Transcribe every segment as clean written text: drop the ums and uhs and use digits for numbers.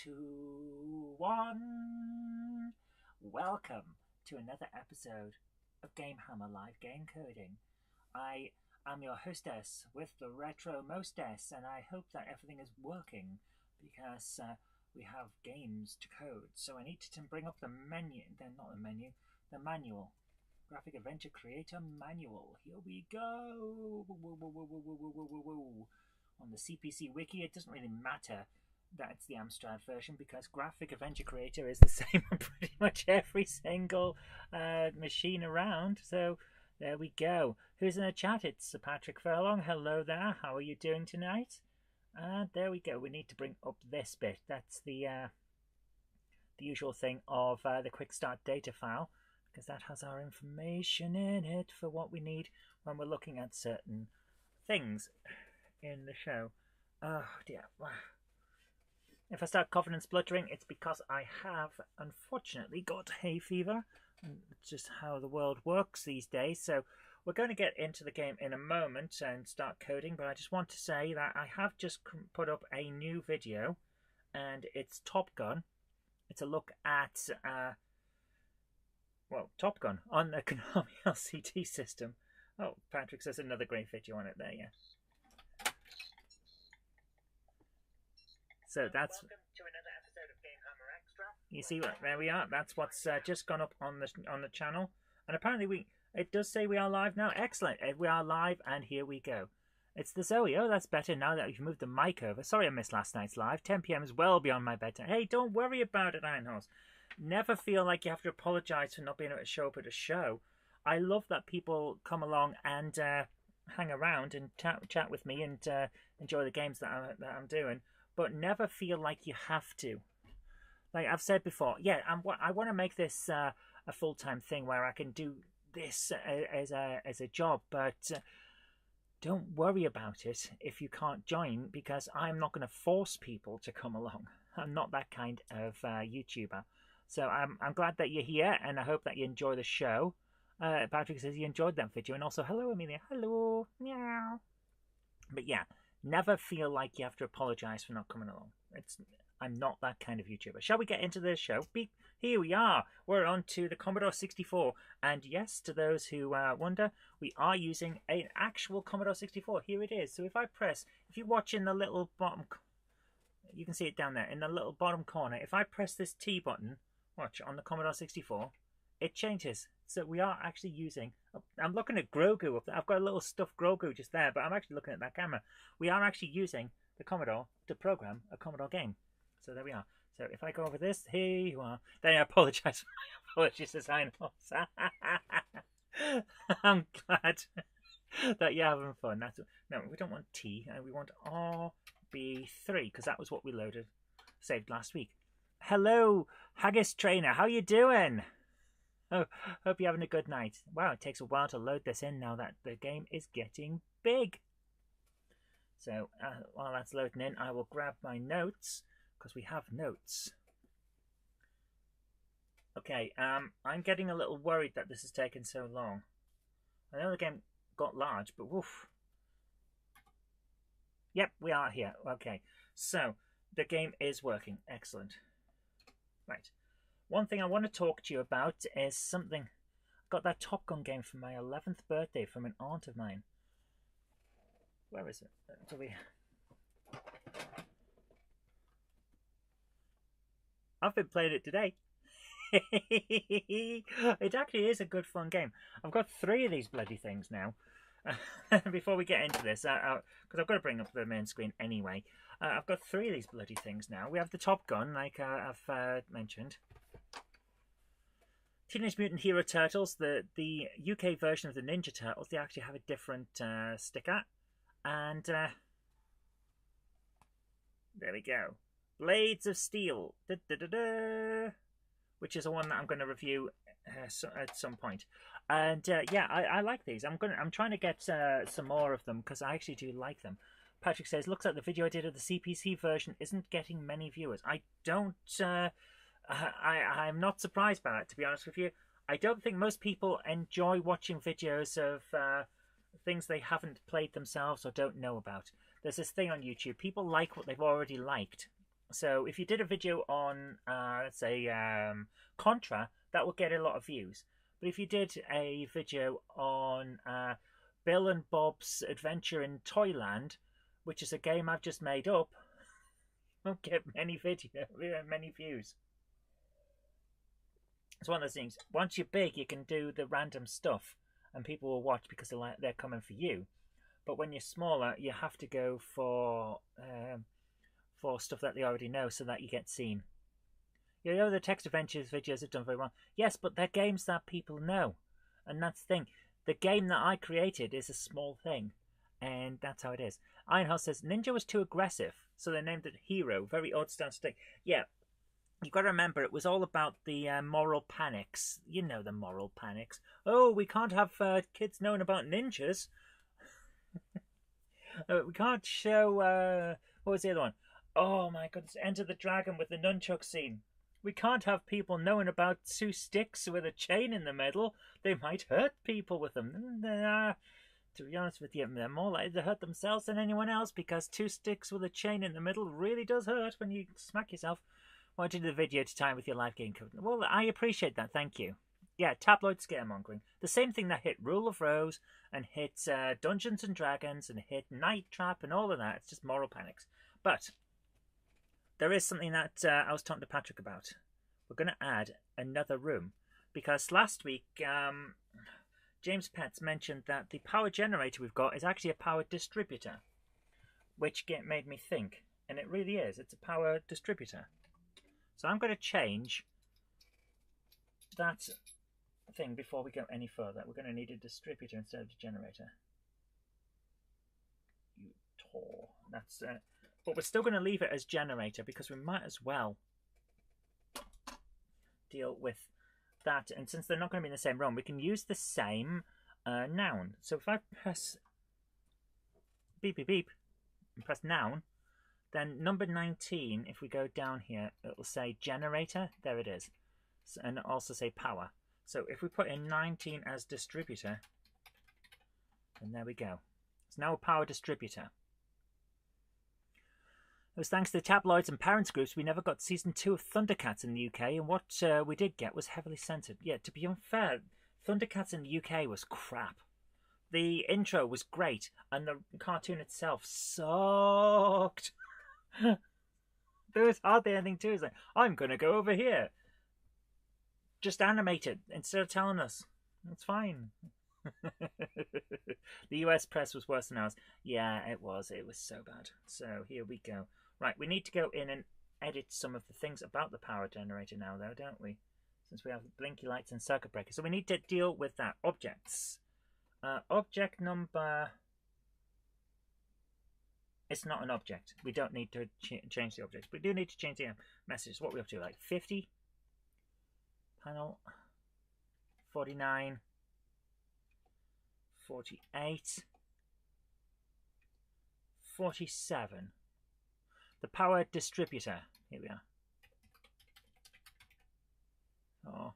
2, 1. Welcome to another episode of GameHammer Live Game Coding. I am your hostess with the retro mostess, and I hope that everything is working because we have games to code. So I need to bring up the menu, the manual. Graphic Adventure Creator Manual. Here we go. On the CPC Wiki, it doesn't really matter that it's the Amstrad version because Graphic Adventure Creator is the same on pretty much every single machine around. So there we go. Who's in the chat? It's Sir Patrick Furlong. Hello there. How are you doing tonight? And there we go. We need to bring up this bit. That's the usual thing of the quick start data file, because that has our information in it for what we need when we're looking at certain things in the show. Oh dear. If I start coughing and spluttering, it's because I have unfortunately got hay fever. It's just how the world works these days. So we're going to get into the game in a moment and start coding, but I just want to say that I have just put up a new video, and it's Top Gun. It's a look at Top Gun on the Konami LCD system. Oh, Patrick says another great video on it there, yeah. So that's... Welcome to another episode of GameHammer Extra. You see, there we are. That's what's just gone up on the channel. And apparently it does say we are live now. Excellent. We are live, and here we go. It's the Zoe. Oh, that's better now that we've moved the mic over. Sorry I missed last night's live. 10 p.m. is well beyond my bedtime. Hey, don't worry about it, Iron Horse. Never feel like you have to apologise for not being able to show up at a show. I love that people come along and hang around and chat with me and enjoy the games that I'm doing, but never feel like you have to. Like I've said before, yeah, I want to make this a full-time thing where I can do this as a job, but don't worry about it if you can't join, because I'm not going to force people to come along. I'm not that kind of YouTuber. So I'm glad that you're here, and I hope that you enjoy the show. Patrick says you enjoyed that video, and also hello Amelia, hello, meow. But yeah, never feel like you have to apologise for not coming along. I'm not that kind of YouTuber. Shall we get into the show? Beep. Here we are. We're on to the Commodore 64, and yes, to those who wonder, we are using an actual Commodore 64. Here it is. So if you watch in the little bottom, you can see it down there in the little bottom corner. If I press this T button, watch, on the Commodore 64, it changes. So we are actually using, I'm looking at Grogu up there. I've got a little stuffed Grogu just there, but I'm actually looking at that camera. We are actually using the Commodore to program a Commodore game. So there we are. So if I go over this, here you are. Then I apologise for my apologies, design. I'm glad that you're having fun. No, we don't want T. We want RB3, because that was what we saved last week. Hello, Haggis Trainer. How you doing? Oh, hope you're having a good night. Wow, it takes a while to load this in now that the game is getting big. So while that's loading in, I will grab my notes, because we have notes. Okay, I'm getting a little worried that this has taken so long. I know the game got large, but woof. Yep, we are here. Okay, so the game is working. Excellent. Right. One thing I want to talk to you about is something. I got that Top Gun game for my 11th birthday from an aunt of mine. Where is it? I've been playing it today. It actually is a good fun game. I've got 3 of these bloody things now. Before we get into this, because I've got to bring up the main screen anyway. I've got 3 of these bloody things now. We have the Top Gun, like I've mentioned. Teenage Mutant Hero Turtles, the UK version of the Ninja Turtles, they actually have a different sticker. And there we go. Blades of Steel, which is the one that I'm going to review at some point. And yeah, I like these. I'm trying to get some more of them because I actually do like them. Patrick says, looks like the video I did of the CPC version isn't getting many viewers. I'm not surprised by that, to be honest with you. I don't think most people enjoy watching videos of things they haven't played themselves or don't know about. There's this thing on YouTube. People like what they've already liked. So if you did a video on, let's say, Contra, that would get a lot of views. But if you did a video on Bill and Bob's Adventure in Toyland, which is a game I've just made up, won't get many views. It's one of those things. Once you're big, you can do the random stuff, and people will watch because they're coming for you. But when you're smaller, you have to go for stuff that they already know, so that you get seen. You know, the text adventures videos have done very well. Yes, but they're games that people know, and that's the thing. The game that I created is a small thing, and that's how it is. Ironhouse says Ninja was too aggressive, so they named it Hero. Very odd stance to take. Yeah. You've got to remember, it was all about the moral panics. You know the moral panics. Oh, we can't have kids knowing about ninjas. We can't show... what was the other one? Oh my goodness, Enter the Dragon with the nunchuck scene. We can't have people knowing about two sticks with a chain in the middle. They might hurt people with them. To be honest with you, they're more likely to hurt themselves than anyone else, because two sticks with a chain in the middle really does hurt when you smack yourself. Why did the video to time with your live game code? Well, I appreciate that, thank you. Yeah, tabloid scaremongering. The same thing that hit Rule of Rose and hit Dungeons and Dragons and hit Night Trap and all of that. It's just moral panics. But there is something that I was talking to Patrick about. We're going to add another room, because last week James Petts mentioned that the power generator we've got is actually a power distributor, which made me think, and it really is. It's a power distributor. So I'm going to change that thing before we go any further. We're going to need a distributor instead of a generator. You tor. That's but we're still going to leave it as generator, because we might as well deal with that. And since they're not going to be in the same room, we can use the same noun. So if I press beep beep beep and press noun, then number 19, if we go down here, it will say generator. There it is. And also say power. So if we put in 19 as distributor, then there we go. It's now a power distributor. It was thanks to the tabloids and parents groups we never got season 2 of Thundercats in the UK, and what we did get was heavily censored. Yeah, to be unfair, Thundercats in the UK was crap. The intro was great, and the cartoon itself sucked. There was hardly anything to it. It's like, I'm going to go over here. Just animate it instead of telling us. It's fine. The US press was worse than ours. Yeah, it was. It was so bad. So here we go. Right, we need to go in and edit some of the things about the power generator now, though, don't we? Since we have blinky lights and circuit breakers. So we need to deal with that. Objects. Object number... It's not an object. We don't need to change the objects. We do need to change the messages. What are we up to? Like 50? Panel. 49. 48. 47. The power distributor. Here we are. Oh.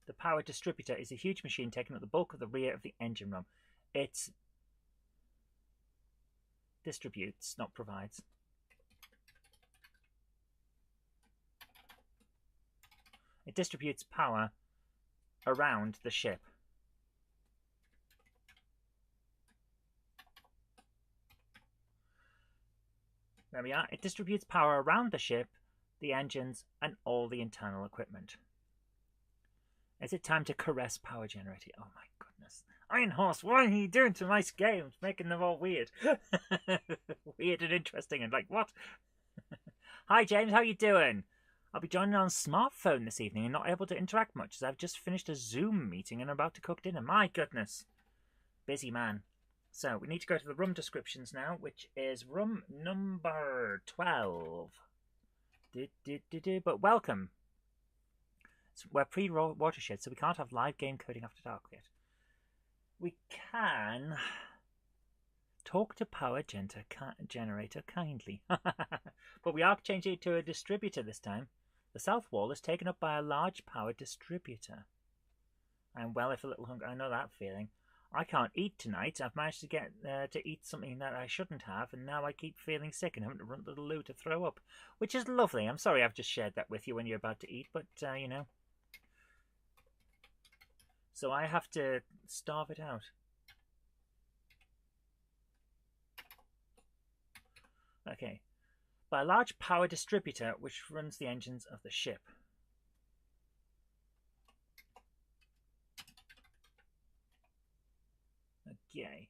The power distributor is a huge machine taking up the bulk of the rear of the engine room. It distributes, not provides. It distributes power around the ship. There we are. It distributes power around the ship, the engines, and all the internal equipment. Is it time to caress power generator? Oh my goodness. Iron Horse, what are you doing to my games? Making them all weird. Weird and interesting and like, what? Hi James, how you doing? I'll be joining on smartphone this evening and not able to interact much as I've just finished a Zoom meeting and I'm about to cook dinner. My goodness. Busy man. So we need to go to the room descriptions now, which is room number 12. But welcome. We're pre-watershed, so we can't have live game coding after dark yet. We can talk to power generator kindly. But we are changing it to a distributor this time. The south wall is taken up by a large power distributor. I'm well if a little hungry. I know that feeling. I can't eat tonight. I've managed to get to eat something that I shouldn't have, and now I keep feeling sick and having to run to the loo to throw up, which is lovely. I'm sorry I've just shared that with you when you're about to eat, but, you know. So I have to starve it out. Okay. By a large power distributor which runs the engines of the ship. Okay.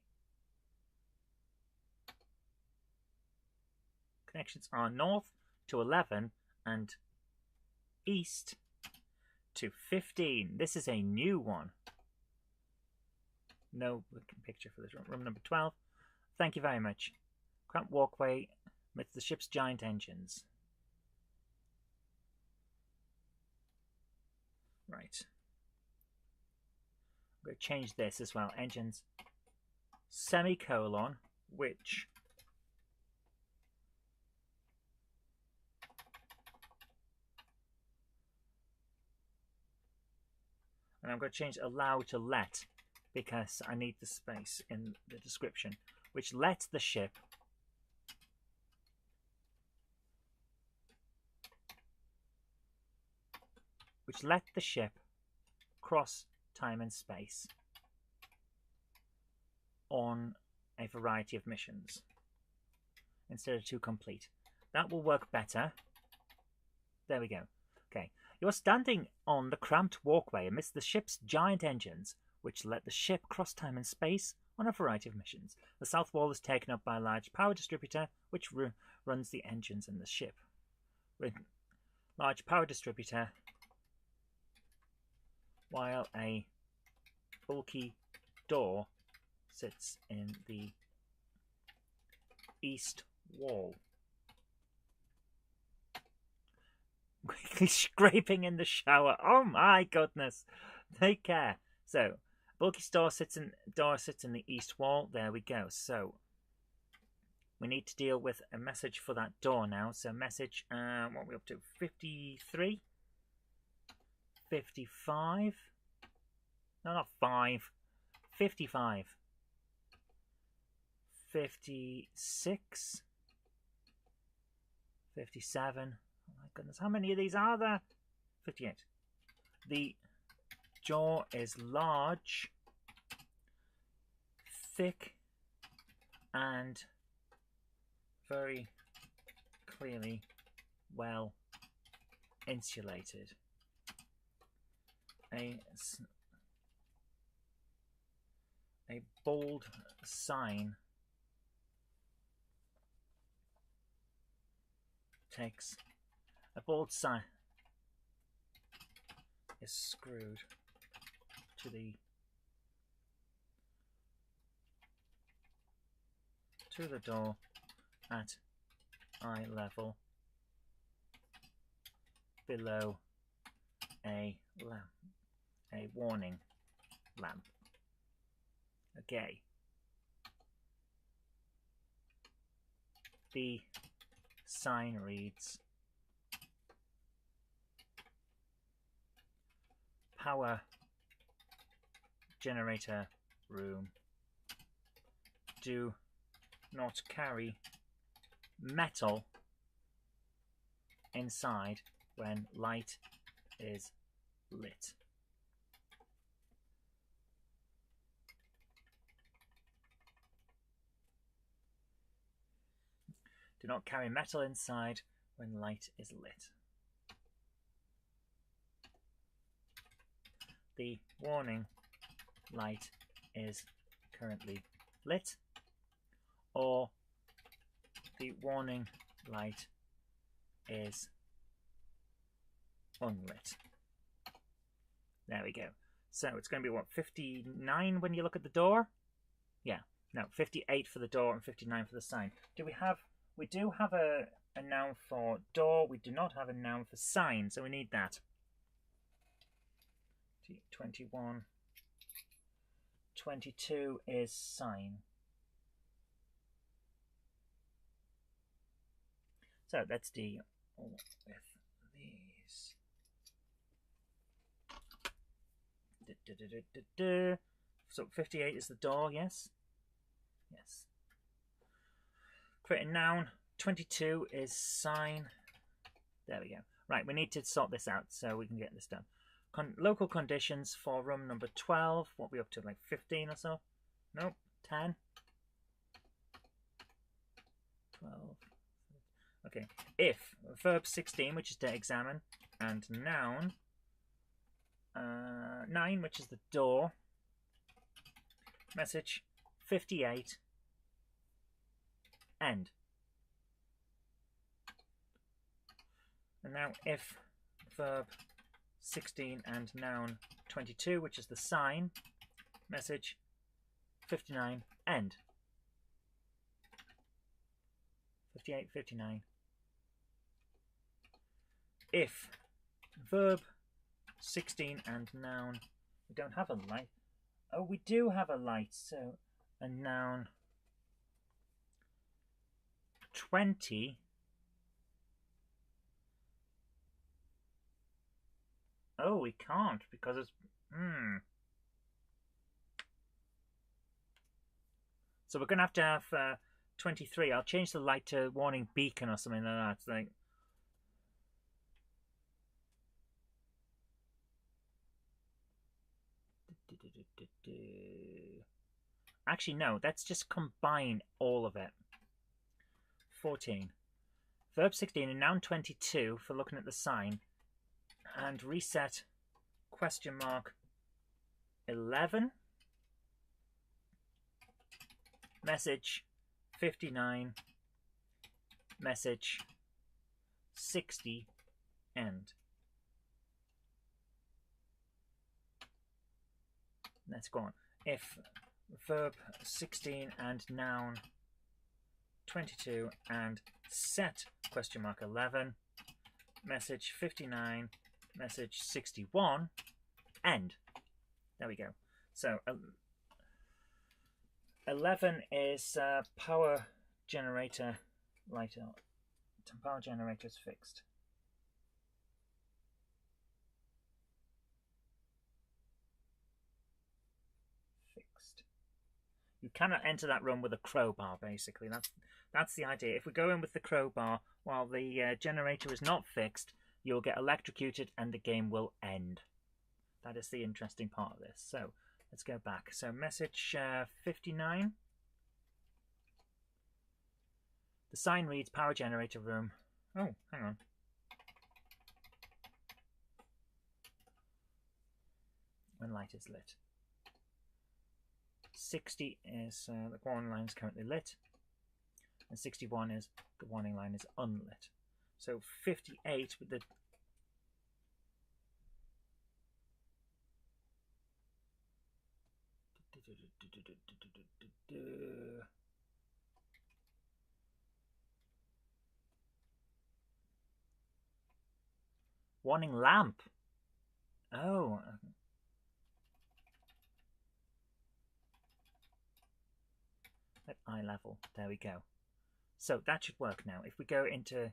Connections are north to 11 and east to 15. This is a new one. No picture for this room. Room number 12. Thank you very much. Cramped walkway amidst the ship's giant engines. Right. I'm going to change this as well. Engines, semicolon, which and I'm going to change allow to let because I need the space in the description, which lets the ship cross time and space on a variety of missions instead of to complete. That will work better. There we go. Okay. You're standing on the cramped walkway amidst the ship's giant engines, which let the ship cross time and space on a variety of missions. The south wall is taken up by a large power distributor, which runs the engines in the ship. With large power distributor, while a bulky door sits in the east wall. Quickly scraping in the shower. Oh my goodness. Take care. So, bulky door sits in the east wall. There we go. So, we need to deal with a message for that door now. So, message, what are we up to? 53? 55? No, not 5. 55. 56. 57. Oh my goodness, how many of these are there? 58. The jaw is large, thick, and very clearly well insulated. A bold sign is screwed to the door at eye level below a warning lamp. Okay. The sign reads power generator room. Do not carry metal inside when light is lit. Do not carry metal inside when light is lit. The warning light is currently lit, or the warning light is unlit. There we go. So it's going to be what, 59 when you look at the door? Yeah, no, 58 for the door and 59 for the sign. We do have a noun for door. We do not have a noun for sign, so we need that. 21. 22 is sign. So let's deal with these. So 58 is the door, yes? Yes. Create a noun. 22 is sign. There we go. Right, we need to sort this out so we can get this done. Local conditions for room number 12. What are we up to, like 15 or so? Nope, 10. 12. Okay, if verb 16, which is to examine, and noun 9, which is the door, message 58, end. And now if verb 16 and noun 22, which is the sign, message 59, end. 58, 59. If verb 16 and noun, we don't have a light. Oh, we do have a light, so a noun 20. Oh, we can't because it's So we're gonna have 23. I'll change the light to warning beacon or something like that. It's like actually no, let's just combine all of it. 14. Verb 16 and noun 22 for looking at the sign. And reset question mark 11. Message 59. Message 60. End. Let's go on. If verb 16 and noun 22 and set question mark 11. Message 59. Message 61, end. There we go. So 11 is power generator light out. Power generator is fixed. Fixed. You cannot enter that room with a crowbar, basically. That's the idea. If we go in with the crowbar while the generator is not fixed, you'll get electrocuted and the game will end. That is the interesting part of this. So let's go back. So message 59. The sign reads power generator room. Oh, hang on. When light is lit. 60 is the warning line is currently lit. And 61 is the warning line is unlit. So 58 with the warning lamp. Oh. At eye level. There we go. So that should work now. If we go into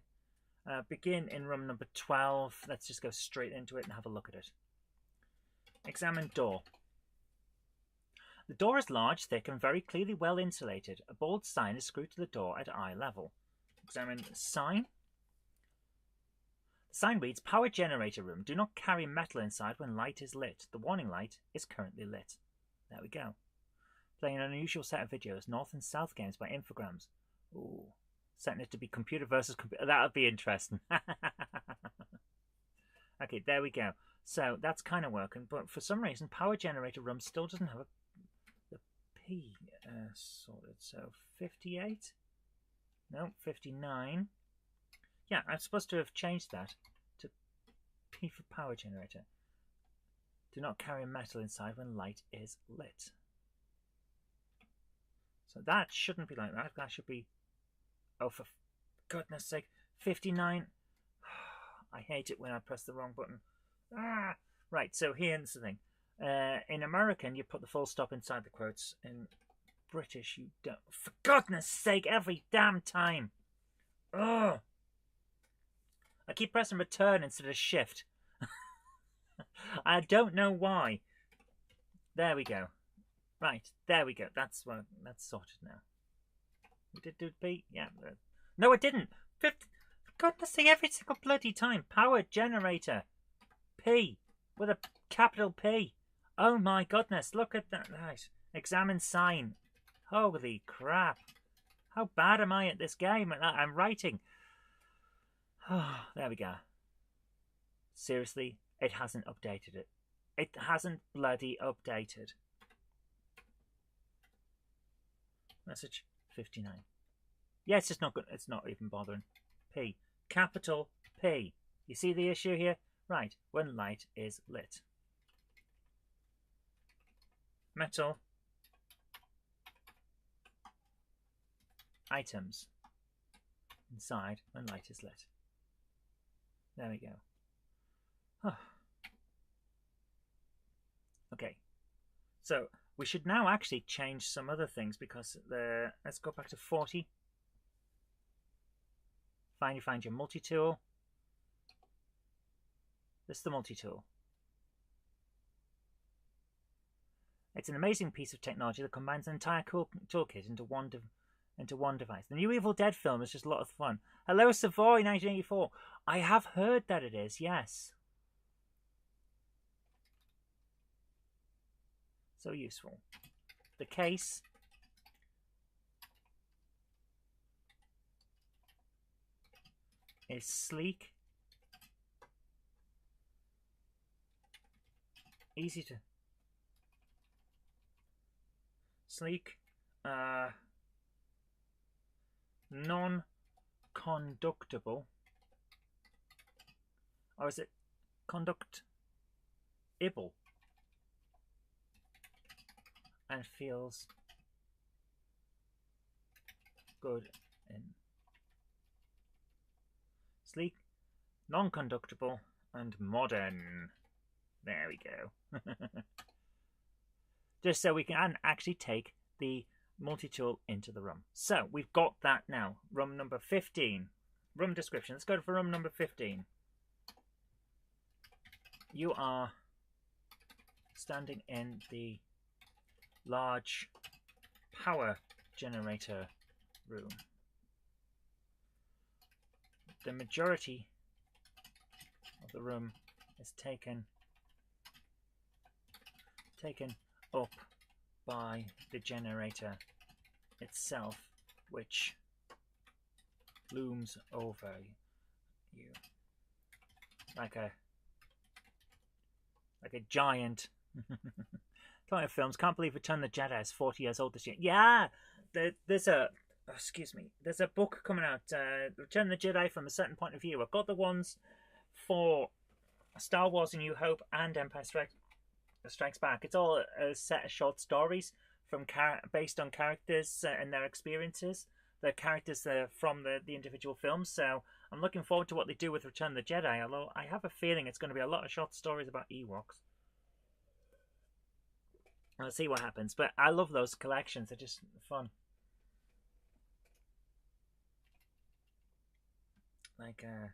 begin in room number 12, let's just go straight into it and have a look at it. Examine door. The door is large, thick, and very clearly well insulated. A bold sign is screwed to the door at eye level. Examine sign. The sign reads, power generator room. Do not carry metal inside when light is lit. The warning light is currently lit. There we go. Playing an unusual set of videos, North and South games by Infogrames. Ooh. Setting it to be computer versus computer. That would be interesting. Okay, there we go. So that's kind of working, but for some reason, power generator room still doesn't have the P sorted. So 58? No, 59. Yeah, I'm supposed to have changed that to P for power generator. Do not carry metal inside when light is lit. So that shouldn't be like that. That should be, oh, for goodness sake, 59. I hate it when I press the wrong button. Ah! Right, so here's the thing. In American, you put the full stop inside the quotes. In British, you don't. For goodness sake, every damn time. Ugh. I keep pressing return instead of shift. I don't know why. There we go. Right, there we go. That's sorted now. We did do P? Yeah. No, it didn't. Fifth. For goodness sake, every single bloody time. Power generator. P. With a capital P. Oh my goodness, look at that. Right. Examine sign. Holy crap. How bad am I at this game? I'm writing. Oh, there we go. Seriously, it hasn't updated it. It hasn't bloody updated. Message 59. Yeah, it's just not good. It's not even bothering. P. Capital P. You see the issue here? Right, when light is lit. Metal. Items. Inside when light is lit. There we go. Oh. Okay. So we should now actually change some other things because let's go back to 40. Find your multi-tool. This is the multi-tool. It's an amazing piece of technology that combines an entire toolkit into one device. The new Evil Dead film is just a lot of fun. Hello, Savoy, 1984. I have heard that it is, yes. So useful. The case. Is sleek. Easy to... Sleek. Non-conductible. Or is it conductible? And feels good in sleek, non-conductible, and modern. There we go. Just so we can actually take the multi-tool into the room. So we've got that now. Room number 15. Room description. Let's go for room number 15. You are standing in the large power generator room. The majority of the room is taken up by the generator itself, which looms over you like a giant. Talking of films, can't believe Return of the Jedi is 40 years old this year. Yeah, there's a there's a book coming out, Return of the Jedi from a certain point of view. I've got the ones for Star Wars: A New Hope and Empire Strikes Back. It's all a set of short stories from based on characters and their experiences. The characters from the individual films. So I'm looking forward to what they do with Return of the Jedi. Although I have a feeling it's going to be a lot of short stories about Ewoks. I'll see what happens. But I love those collections. They're just fun. Like a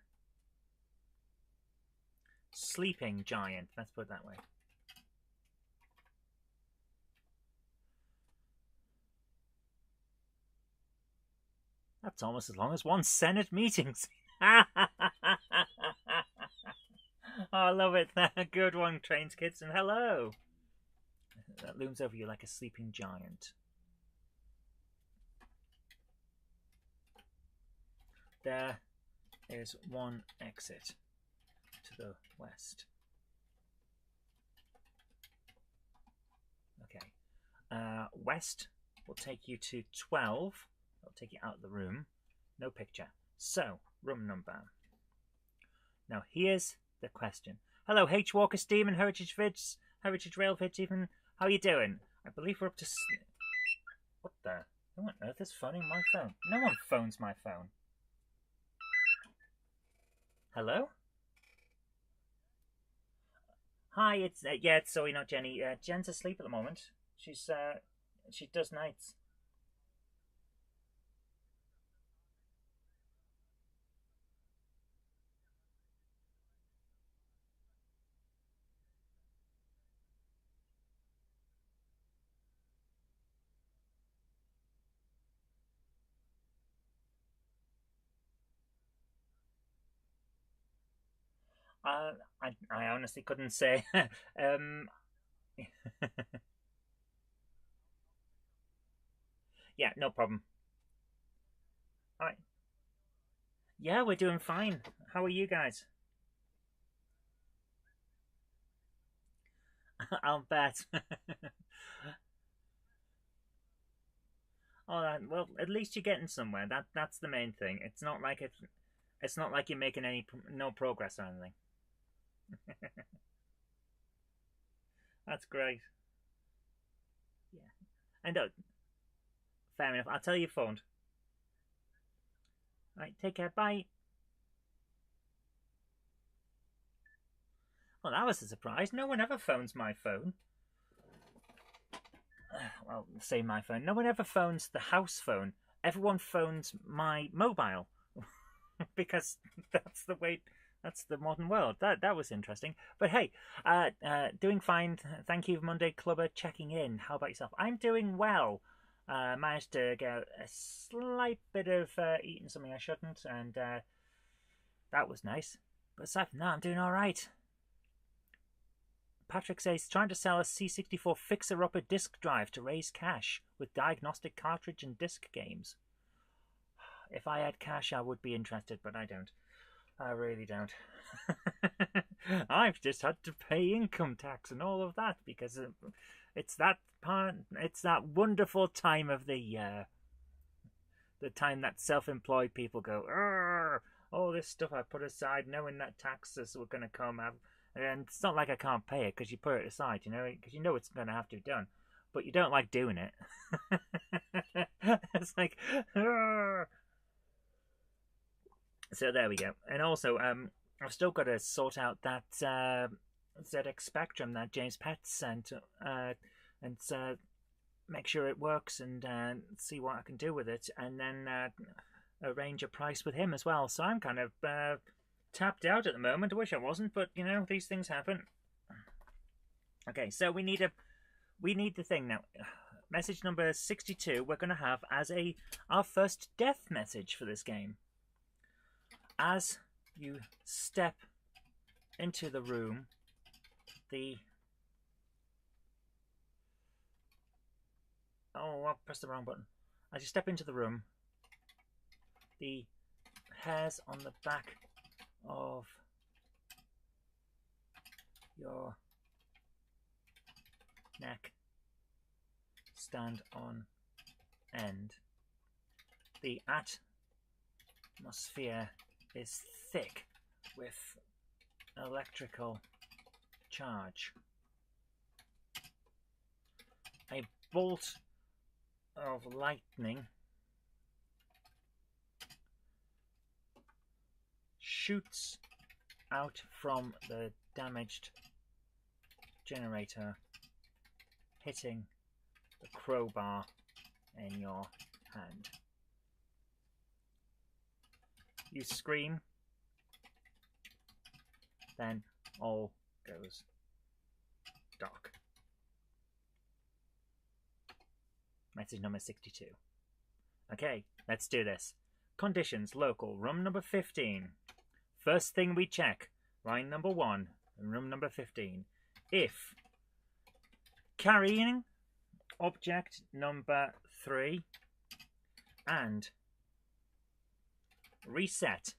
sleeping giant. Let's put it that way. That's almost as long as one Senate meetings. Oh, I love it. Good one, Trains Kids, and hello. That looms over you like a sleeping giant. There is one exit to the west. Okay. West will take you to 12. I'll take you out of the room. No picture. So, room number. Now, here's the question. Hello, H. Walker, Steam and Heritage Rail Vids, even. How are you doing? I believe we're up to... What the? Who on earth is phoning my phone? No one phones my phone. Hello? Hi, it's... yeah, it's Zoe, not Jenny. Jen's asleep at the moment. She's, she does nights. I honestly couldn't say. Yeah, no problem. All right. Yeah, we're doing fine. How are you guys? I'll bet. Oh, well, at least you're getting somewhere. That's the main thing. It's not like you're making no progress or anything. That's great. Yeah. And fair enough. I'll tell you phoned. All right, take care. Bye. Well, that was a surprise. No one ever phones my phone. Well, say my phone. No one ever phones the house phone. Everyone phones my mobile because that's the way. That's the modern world. That was interesting. But hey, doing fine. Thank you, Monday Clubber, checking in. How about yourself? I'm doing well. Managed to get a slight bit of eating something I shouldn't, and that was nice. But aside from that, I'm doing all right. Patrick says trying to sell a C64 fixer-upper disk drive to raise cash with diagnostic cartridge and disk games. If I had cash, I would be interested, but I don't. I really don't. I've just had to pay income tax and all of that because it's that part. It's that wonderful time of the year. The time that self-employed people go, all this stuff I put aside, knowing that taxes were going to come out. And it's not like I can't pay it because you put it aside, because you know it's going to have to be done, but you don't like doing it. It's like, Arr! So there we go. And also, I've still got to sort out that ZX Spectrum that James Pett sent, and make sure it works and see what I can do with it, and then arrange a price with him as well. So I'm kind of tapped out at the moment. I wish I wasn't, but these things happen. Okay, so we need the thing now. Message number 62 we're going to have as our first death message for this game. As you step into the room, I pressed the wrong button. As you step into the room, the hairs on the back of your neck stand on end. The atmosphere is thick with electrical charge. A bolt of lightning shoots out from the damaged generator, hitting the crowbar in your hand. You scream, then all goes dark. Message number 62. Okay, let's do this. Conditions, local, room number 15. First thing we check, line number 1, room number 15. If carrying object number 3 and reset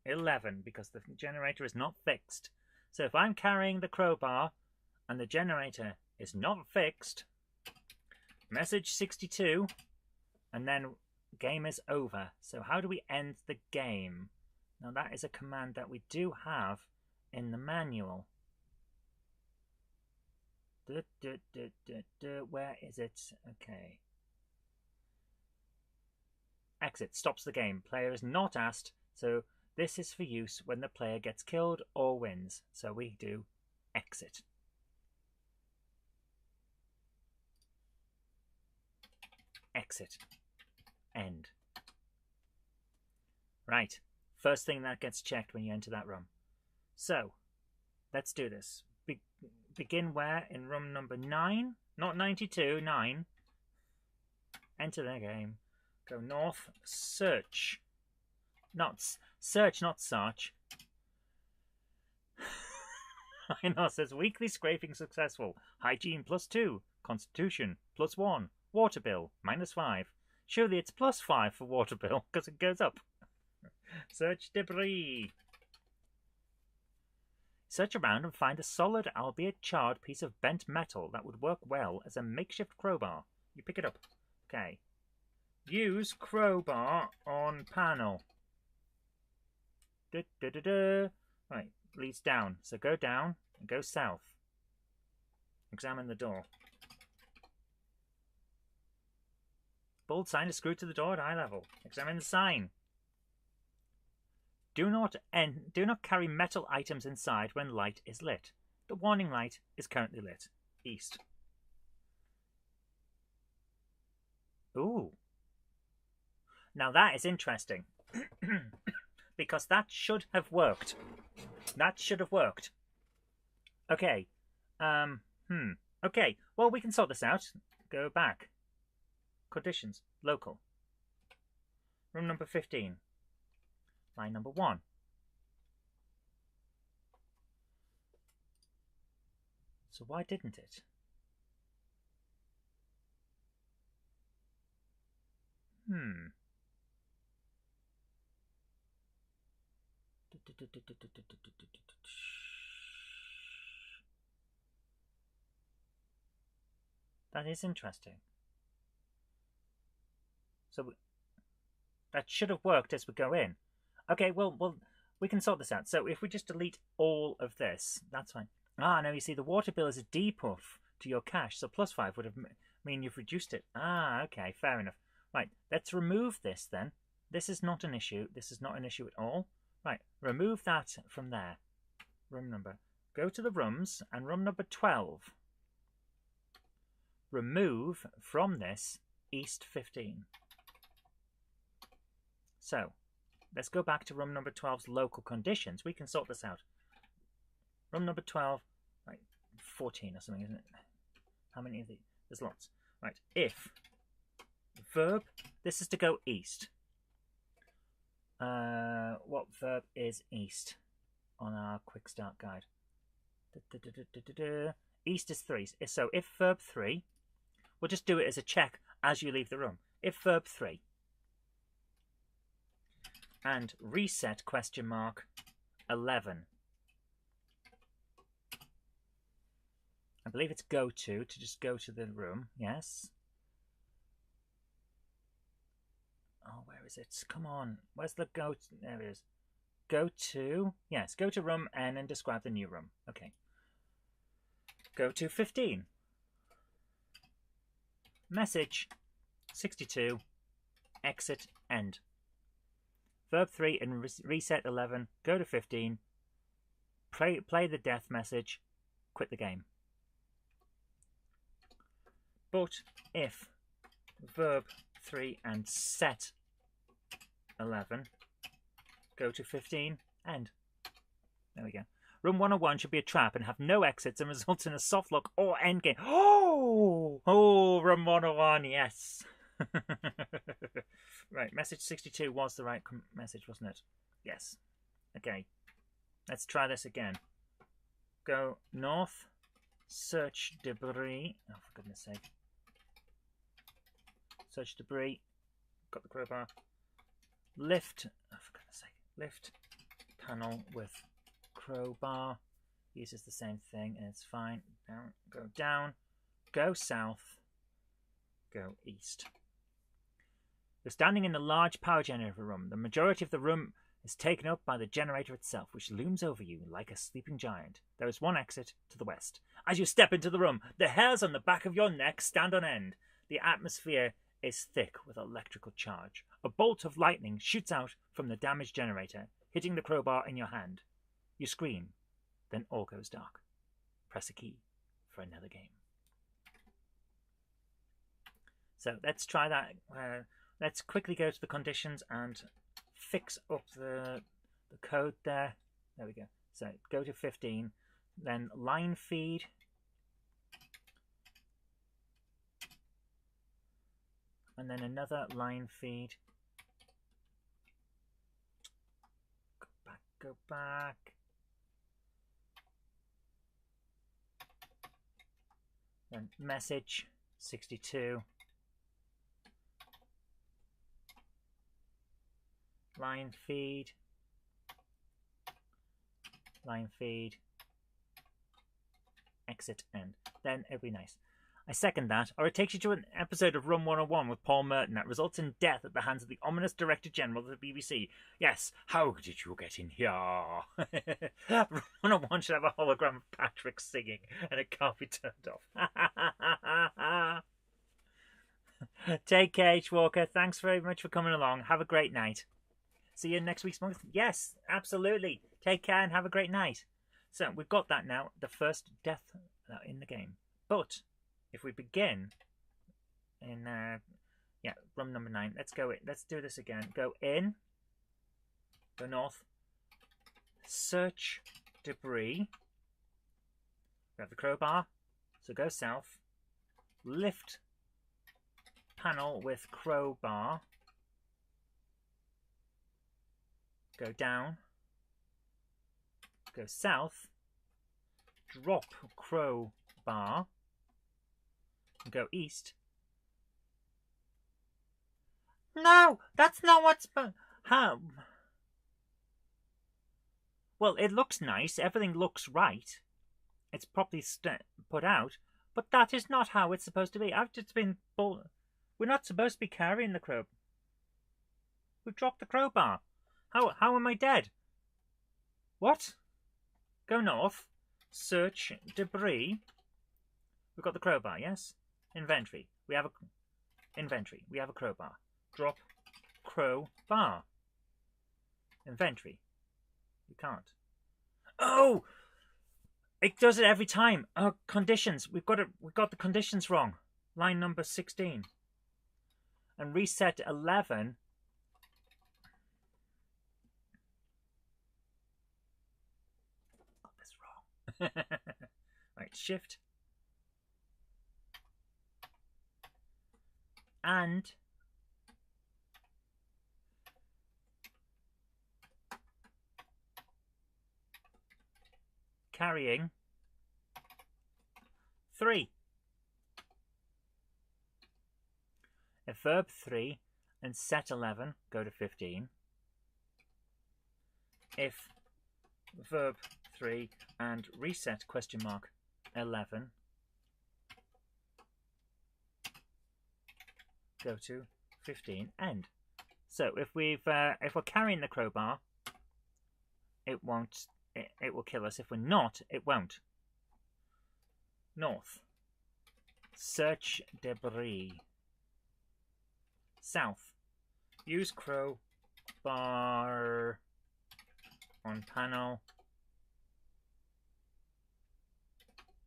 11, because the generator is not fixed. So if I'm carrying the crowbar and the generator is not fixed, message 62, and then game is over. So how do we end the game? Now that is a command that we do have in the manual. Where is it? Okay. Exit stops the game. Player is not asked, so this is for use when the player gets killed or wins. So we do exit. Exit. End. Right. First thing that gets checked when you enter that room. So, let's do this. Begin where? In room number 9? Not 92, 9. Enter the game. Go north. Search. Not search, not search. Einar says, weekly scraping successful. Hygiene +2. Constitution +1. Water bill -5. Surely it's +5 for water bill because it goes up. Search debris. Search around and find a solid, albeit charred, piece of bent metal that would work well as a makeshift crowbar. You pick it up. Okay. Use crowbar on panel. Right, leads down. So go down and go south. Examine the door. Bold sign is screwed to the door at eye level. Examine the sign. Do not carry metal items inside when light is lit. The warning light is currently lit. East. Ooh. Now that is interesting. Because that should have worked. That should have worked. Okay. Okay. Well, we can sort this out. Go back. Conditions. Local. Room number 15. Line number 1. So why didn't it? That is interesting. So that should have worked as we go in. Okay, well, we can sort this out. So if we just delete all of this, that's fine. Ah, no, you see, the water bill is a depuff to your cash, so +5 would have mean you've reduced it. Ah, okay, fair enough. Right, let's remove this then. This is not an issue. This is not an issue at all. Right, remove that from there. Room number. Go to the rooms and room number 12. Remove from this East 15. So, let's go back to room number 12's local conditions. We can sort this out. Room number 12, right, 14 or something, isn't it? How many of these? There's lots. Right, if verb, this is to go east. What verb is east on our quick start guide? East is 3. So if verb 3, we'll just do it as a check as you leave the room. If verb 3 and reset question mark 11. I believe it's go to just go to the room. Yes. Oh, where is it? Come on. Where's the go to? There it is. Go to. Yes, go to room N and describe the new room. Okay. Go to 15. Message 62. Exit end. Verb 3 and reset 11. Go to 15. Play the death message. Quit the game. But if verb 3 and set 11, go to 15, end. There we go. Room 101 should be a trap and have no exits and result in a soft lock or end game. Oh, room 101, yes. Right, message 62 was the right message, wasn't it? Yes. Okay, let's try this again. Go north, search debris. Oh, for goodness sake. Search debris. Got the crowbar. Lift. Oh, for goodness sake. Lift panel with crowbar. Uses the same thing and it's fine. Down. Go down. Go south. Go east. You're standing in a large power generator room. The majority of the room is taken up by the generator itself, which looms over you like a sleeping giant. There is one exit to the west. As you step into the room, the hairs on the back of your neck stand on end. The atmosphere is thick with electrical charge. A bolt of lightning shoots out from the damaged generator, hitting the crowbar in your hand. You scream, then all goes dark. Press a key for another game. So let's try that. Let's quickly go to the conditions and fix up the code there. There we go. So go to 15, then line feed. And then another line feed. Go back. Then message 62. Line feed. Line feed. Exit end. Then it'll be nice. I second that. Or it takes you to an episode of Run 101 with Paul Merton that results in death at the hands of the ominous Director General of the BBC. Yes, how did you get in here? Run 101 should have a hologram of Patrick singing and it can't be turned off. Take care, H. Walker. Thanks very much for coming along. Have a great night. See you in next week's month. Yes, absolutely. Take care and have a great night. So we've got that now. The first death in the game. But if we begin in room number 9, let's go in. Let's do this again. Go in, go north, search debris. We have the crowbar, so go south, lift panel with crowbar, go down, go south, drop crowbar, go east. No, that's not what's... How? Well, it looks nice. Everything looks right. It's properly put out. But that is not how it's supposed to be. I've just been... We're not supposed to be carrying the crowbar. We've dropped the crowbar. How am I dead? What? Go north. Search debris. We've got the crowbar, yes? Inventory. We have a inventory. We have a crowbar. Drop crowbar. Inventory. You can't. Oh! It does it every time. Conditions. We've got the conditions wrong. Line number 16. And reset 11. Got this wrong. Right, shift. And carrying 3. If verb 3 and set 11, go to 15. If verb 3 and reset question mark 11, go to 15 end. So if we're carrying the crowbar, it won't. It will kill us. If we're not, it won't. North. Search debris. South. Use crowbar on panel.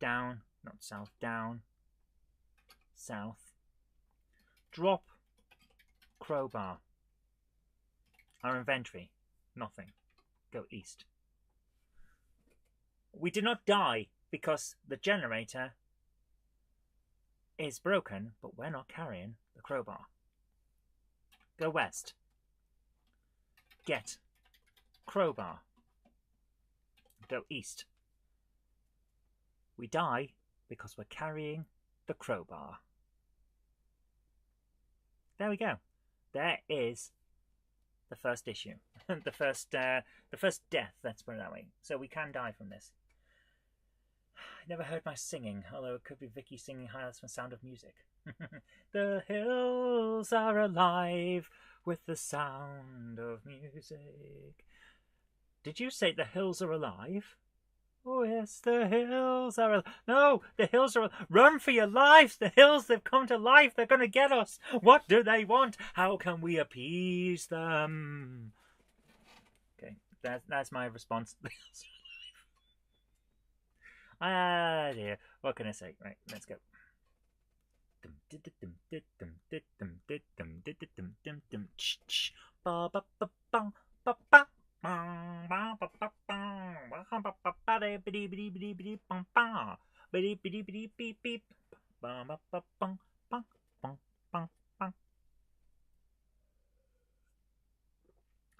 Down. Not south. Down. South. Drop crowbar. Our inventory. Nothing. Go east. We did not die because the generator is broken, but we're not carrying the crowbar. Go west. Get crowbar. Go east. We die because we're carrying the crowbar. There we go. There is the first issue. the first death, let's put it that way. So we can die from this. I never heard my singing, although it could be Vicky singing highlights from Sound of Music. The hills are alive with the sound of music. Did you say the hills are alive? Oh yes, the hills are alive. No, the hills are... Run for your lives! The hills, they've come to life. They're going to get us. What do they want? How can we appease them? Okay, that's my response. The hills are alive. Ah, dear. What can I say? Right, let's go.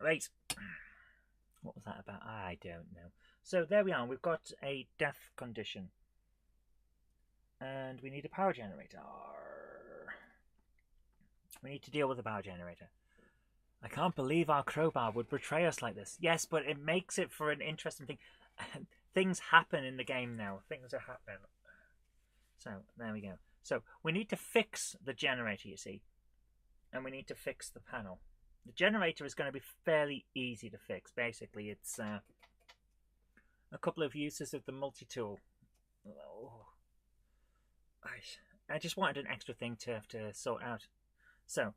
Right. What was that about? I don't know. So there we are. We've got a death condition. And we need a power generator. We need to deal with the power generator. I can't believe our crowbar would betray us like this. Yes, but it makes it for an interesting thing. Things happen in the game now. Things are happening. So, there we go. So, we need to fix the generator, you see. And we need to fix the panel. The generator is going to be fairly easy to fix. Basically, it's a couple of uses of the multi-tool. Oh. I just wanted an extra thing to have to sort out. So,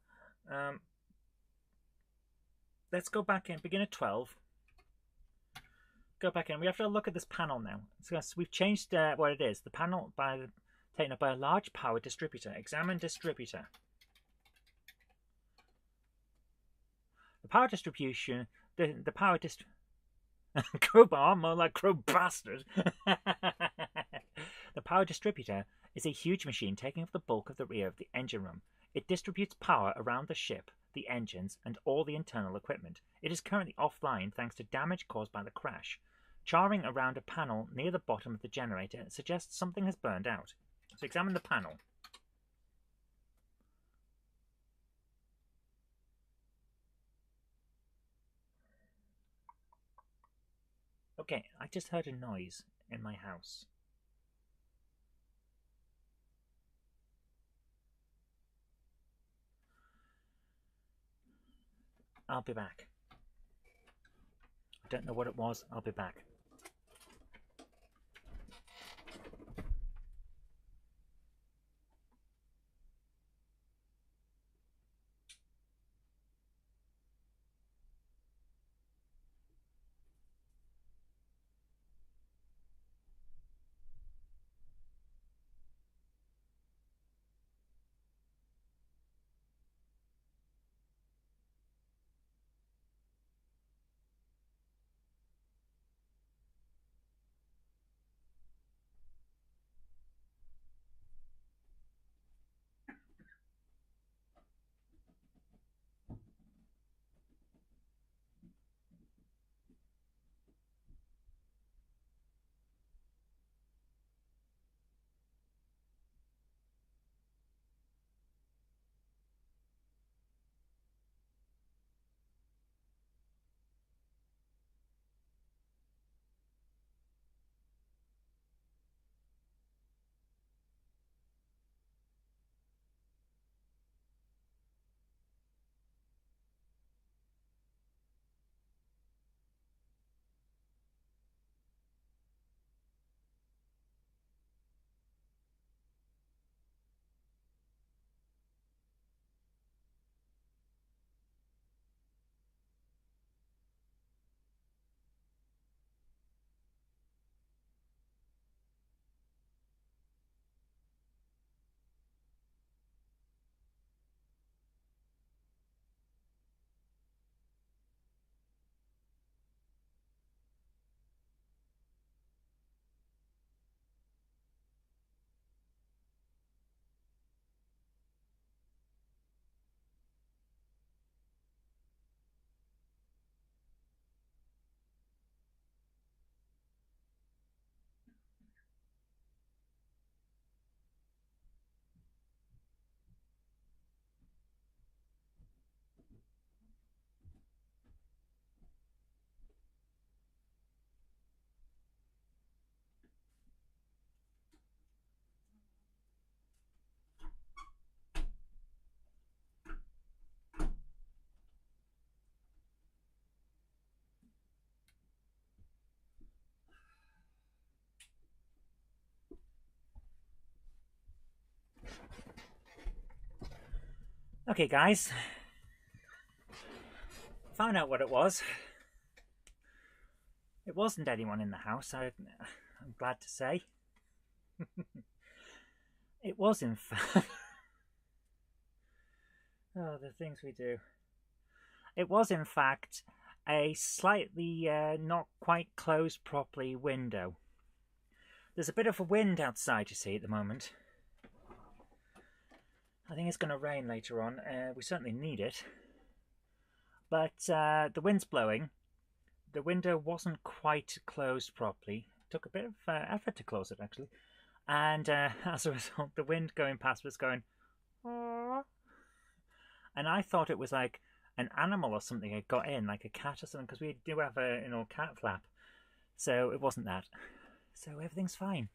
let's go back in, begin at 12. Go back in. We have to look at this panel now. So we've changed what it is. The panel taken up by a large power distributor. Examine distributor. The power distribution, the power crowbar, more like crow bastard. The power distributor is a huge machine taking up the bulk of the rear of the engine room. It distributes power around the ship, the engines, and all the internal equipment. It is currently offline thanks to damage caused by the crash. Charring around a panel near the bottom of the generator suggests something has burned out. So examine the panel. Okay, I just heard a noise in my house. I'll be back. I don't know what it was. I'll be back. Okay, guys. Found out what it was. It wasn't anyone in the house, I'm glad to say. It was, in fact... Oh, the things we do. It was, in fact, a slightly not quite closed properly window. There's a bit of a wind outside, you see, at the moment. I think it's going to rain later on. We certainly need it. But the wind's blowing. The window wasn't quite closed properly. It took a bit of effort to close it, actually. And as a result, the wind going past was going, "Aw." And I thought it was like an animal or something had got in, like a cat or something, because we do have a cat flap. So it wasn't that. So everything's fine.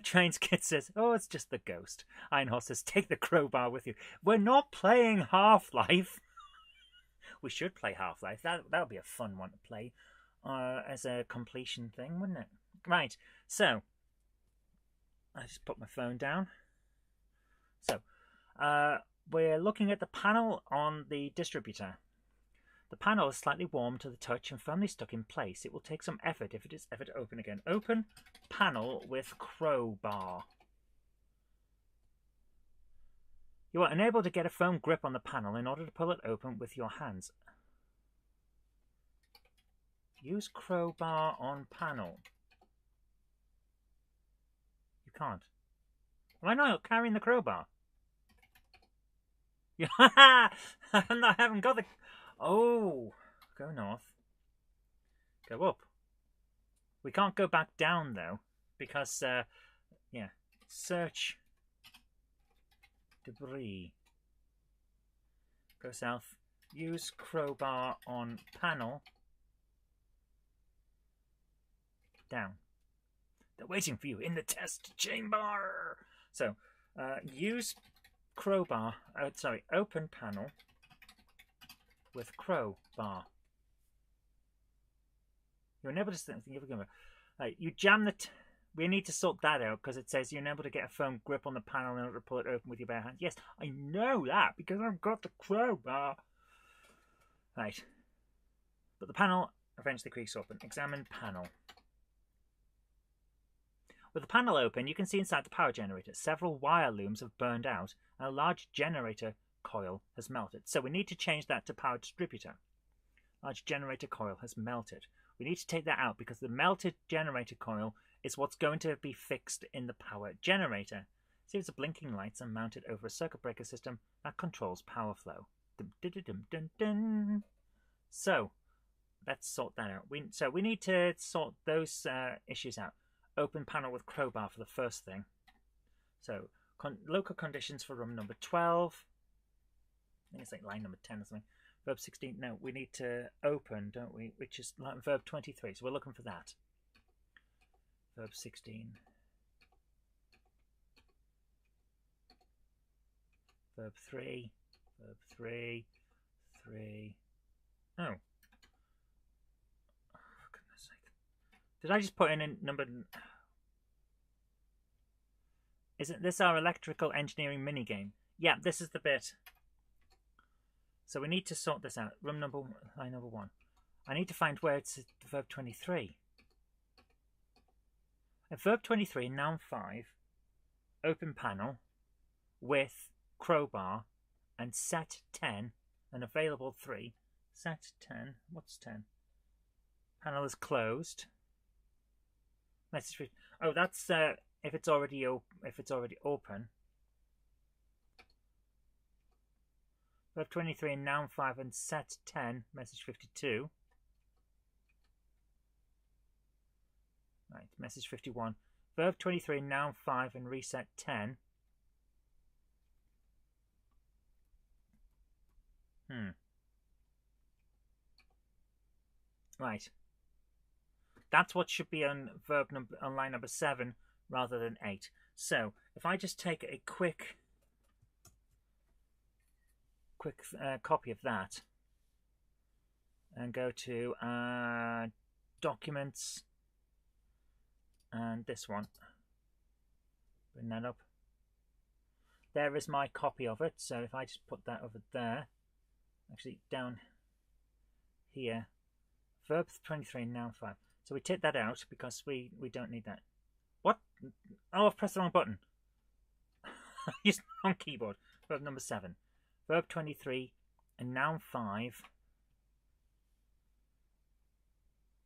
Trains Kid says, "Oh, it's just the ghost." Ironhorse says, "Take the crowbar with you." We're not playing Half-Life. We should play Half-Life. That would be a fun one to play as a completion thing, wouldn't it? Right, so I just put my phone down. So we're looking at the panel on the distributor. The panel is slightly warm to the touch and firmly stuck in place. It will take some effort if it is ever to open again. Open panel with crowbar. You are unable to get a firm grip on the panel in order to pull it open with your hands. Use crowbar on panel. You can't. Am I not carrying the crowbar? I haven't got the... Oh, go north. Go up. We can't go back down, though, because, yeah. Search debris. Go south. Use crowbar on panel. Down. They're waiting for you in the test chamber. So, use crowbar. Open panel with crowbar. You're unable to... you jam the... We need to sort that out because it says you're unable to get a firm grip on the panel in order to pull it open with your bare hands. Yes, I know that because I've got the crowbar. Right. But the panel eventually creaks open. Examine panel. With the panel open, you can see inside the power generator. Several wire looms have burned out and a large generator coil has melted. So we need to change that to power distributor. Large generator coil has melted. We need to take that out because the melted generator coil is what's going to be fixed in the power generator. See, the blinking lights are mounted over a circuit breaker system that controls power flow. Dum, dum, dum, dum, dum. So let's sort that out. We need to sort those issues out. Open panel with crowbar for the first thing. So local conditions for room number 12. I think it's like line number 10 or something. Verb 16. No, we need to open, don't we? Which is like verb 23. So we're looking for that. Verb 16. Verb 3. Verb 3. 3. Oh. Oh, for goodness sake. Did I just put in a number... Isn't this our electrical engineering minigame? Yeah, this is the bit. So we need to sort this out. Line number 1. I need to find where it's verb 23. At verb 23, noun 5, open panel with crowbar and set 10 and available 3. Set 10. What's 10? Panel is closed. Message. Oh, that's if it's already open. Verb 23 and noun 5 and set 10. Message 52. Right, message 51. Verb 23, noun 5 and reset 10. Right. That's what should be on on line number 7 rather than 8. So, if I just take a quick copy of that and go to documents and this one, bring that up. There is my copy of it. So if I just put that over there, actually down here, verb 23 and noun 5. So we take that out because we don't need that. What? Oh, I've pressed the wrong button. Use the wrong keyboard. Verb number 7. Verb 23 and noun 5.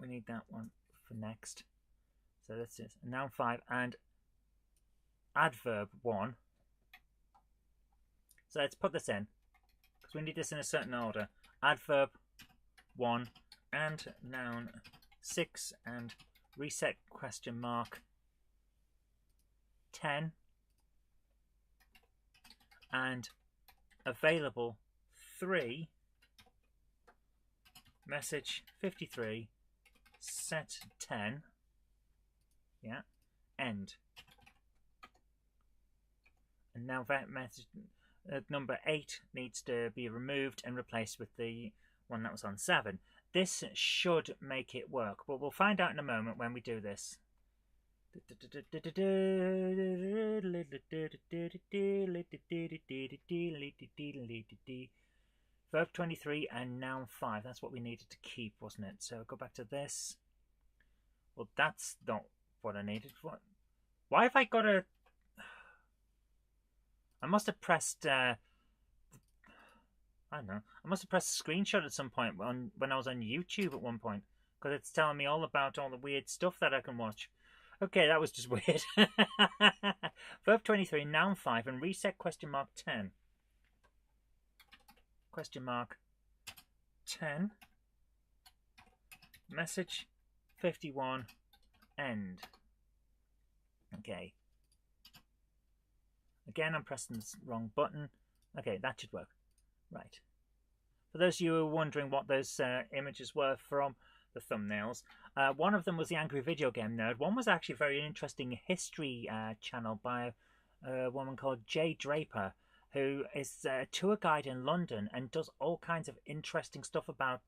We need that one for next. So that's it. Noun 5 and adverb 1. So let's put this in because we need this in a certain order. Adverb 1 and noun 6 and reset question mark 10 and available 3, message 53, set 10, yeah, end. And now that message number 8 needs to be removed and replaced with the one that was on 7. This should make it work, but we'll find out in a moment when we do this. Verb 23 and noun 5. That's what we needed to keep, wasn't it? So go back to this. Well, that's not what I needed. What? Why have I got a... I must have pressed... I don't know. I must have pressed a screenshot at some point when I was on YouTube at one point. Because it's telling me all about all the weird stuff that I can watch. Okay, that was just weird. Verb 23, noun 5, and reset question mark 10. Question mark 10. Message 51, end. Okay. Again, I'm pressing the wrong button. Okay, that should work. Right. For those of you who are wondering what those images were from, the thumbnails, one of them was the Angry Video Game Nerd. One was actually a very interesting history channel by a woman called Jay Draper, who is a tour guide in London and does all kinds of interesting stuff about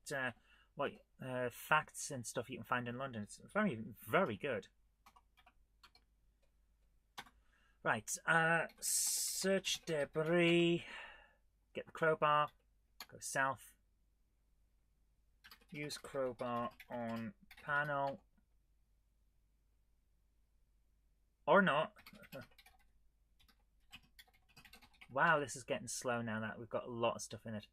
facts and stuff you can find in London. It's very, very good. Right, search debris, get the crowbar, go south, use crowbar on panel, or not. Wow, this is getting slow now that we've got a lot of stuff in it.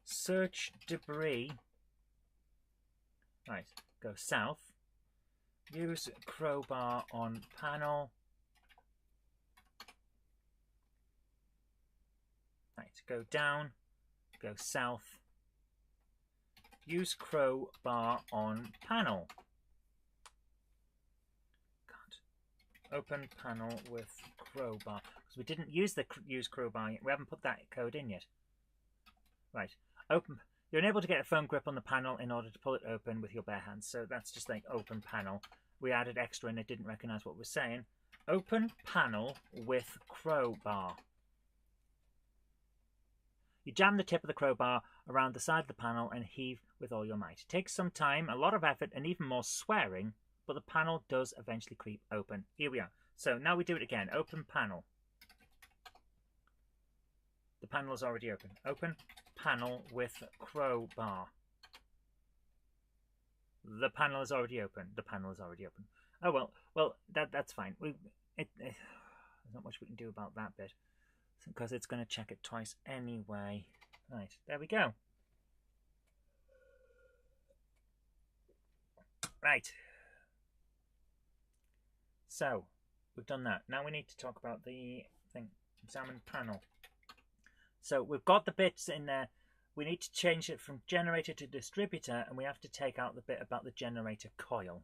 Search debris, right, go south. Use crowbar on panel. Right, go down, go south. Use crowbar on panel. God. Open panel with crowbar. Because we didn't use the use crowbar yet. We haven't put that code in yet. Right, open. You're unable to get a firm grip on the panel in order to pull it open with your bare hands. So that's just like open panel. We added extra and it didn't recognize what we're saying. Open panel with crowbar. You jam the tip of the crowbar around the side of the panel and heave with all your might. It takes some time, a lot of effort, and even more swearing, but the panel does eventually creep open. Here we are. So now we do it again. Open panel. The panel is already open. Open panel with crowbar. The panel is already open. The panel is already open. Oh well, that's fine. There's not much we can do about that bit because it's going to check it twice anyway. Right, there we go. Right. So we've done that. Now we need to talk about the thing. Examine panel. So we've got the bits in there. We need to change it from generator to distributor, and we have to take out the bit about the generator coil.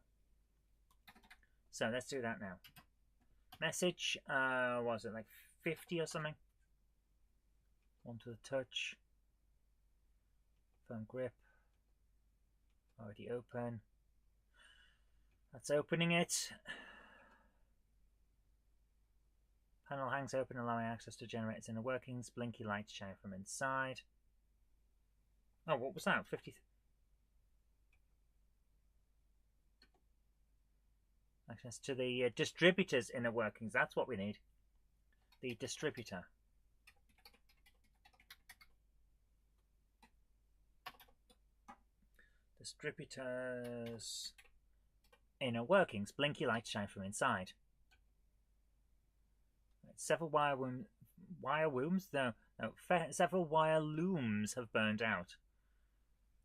So let's do that now. Message, what was it, like 50 or something? One to the touch. Firm grip. Already open. That's opening it. Panel hangs open, allowing access to generator's inner workings. Blinky lights shine from inside. Oh, what was that? 50. Access to the distributor's inner workings. That's what we need. The distributor. Distributor's inner workings. Blinky lights shine from inside. Several several wire looms have burned out.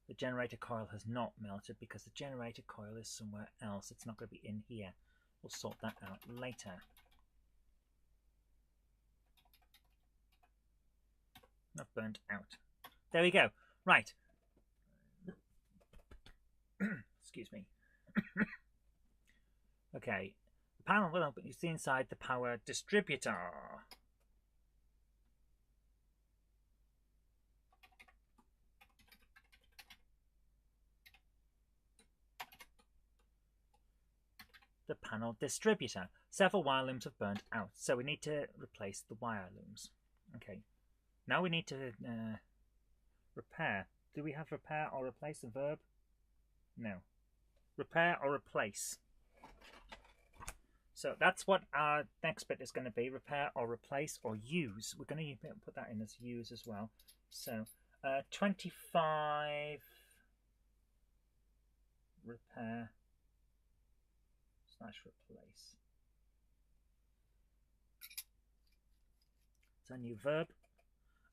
The generator coil has not melted because the generator coil is somewhere else. It's not going to be in here. We'll sort that out later. Not burnt out. There we go. Right. Excuse me. Okay, the panel will open. You see inside the power distributor. The panel distributor. Several wire looms have burned out, so we need to replace the wire looms. Okay, now we need to repair. Do we have repair or replace a verb? No. Repair or replace. So that's what our next bit is going to be. Repair or replace or use. We're going to put that in as use as well. So 25 repair / replace. It's a new verb.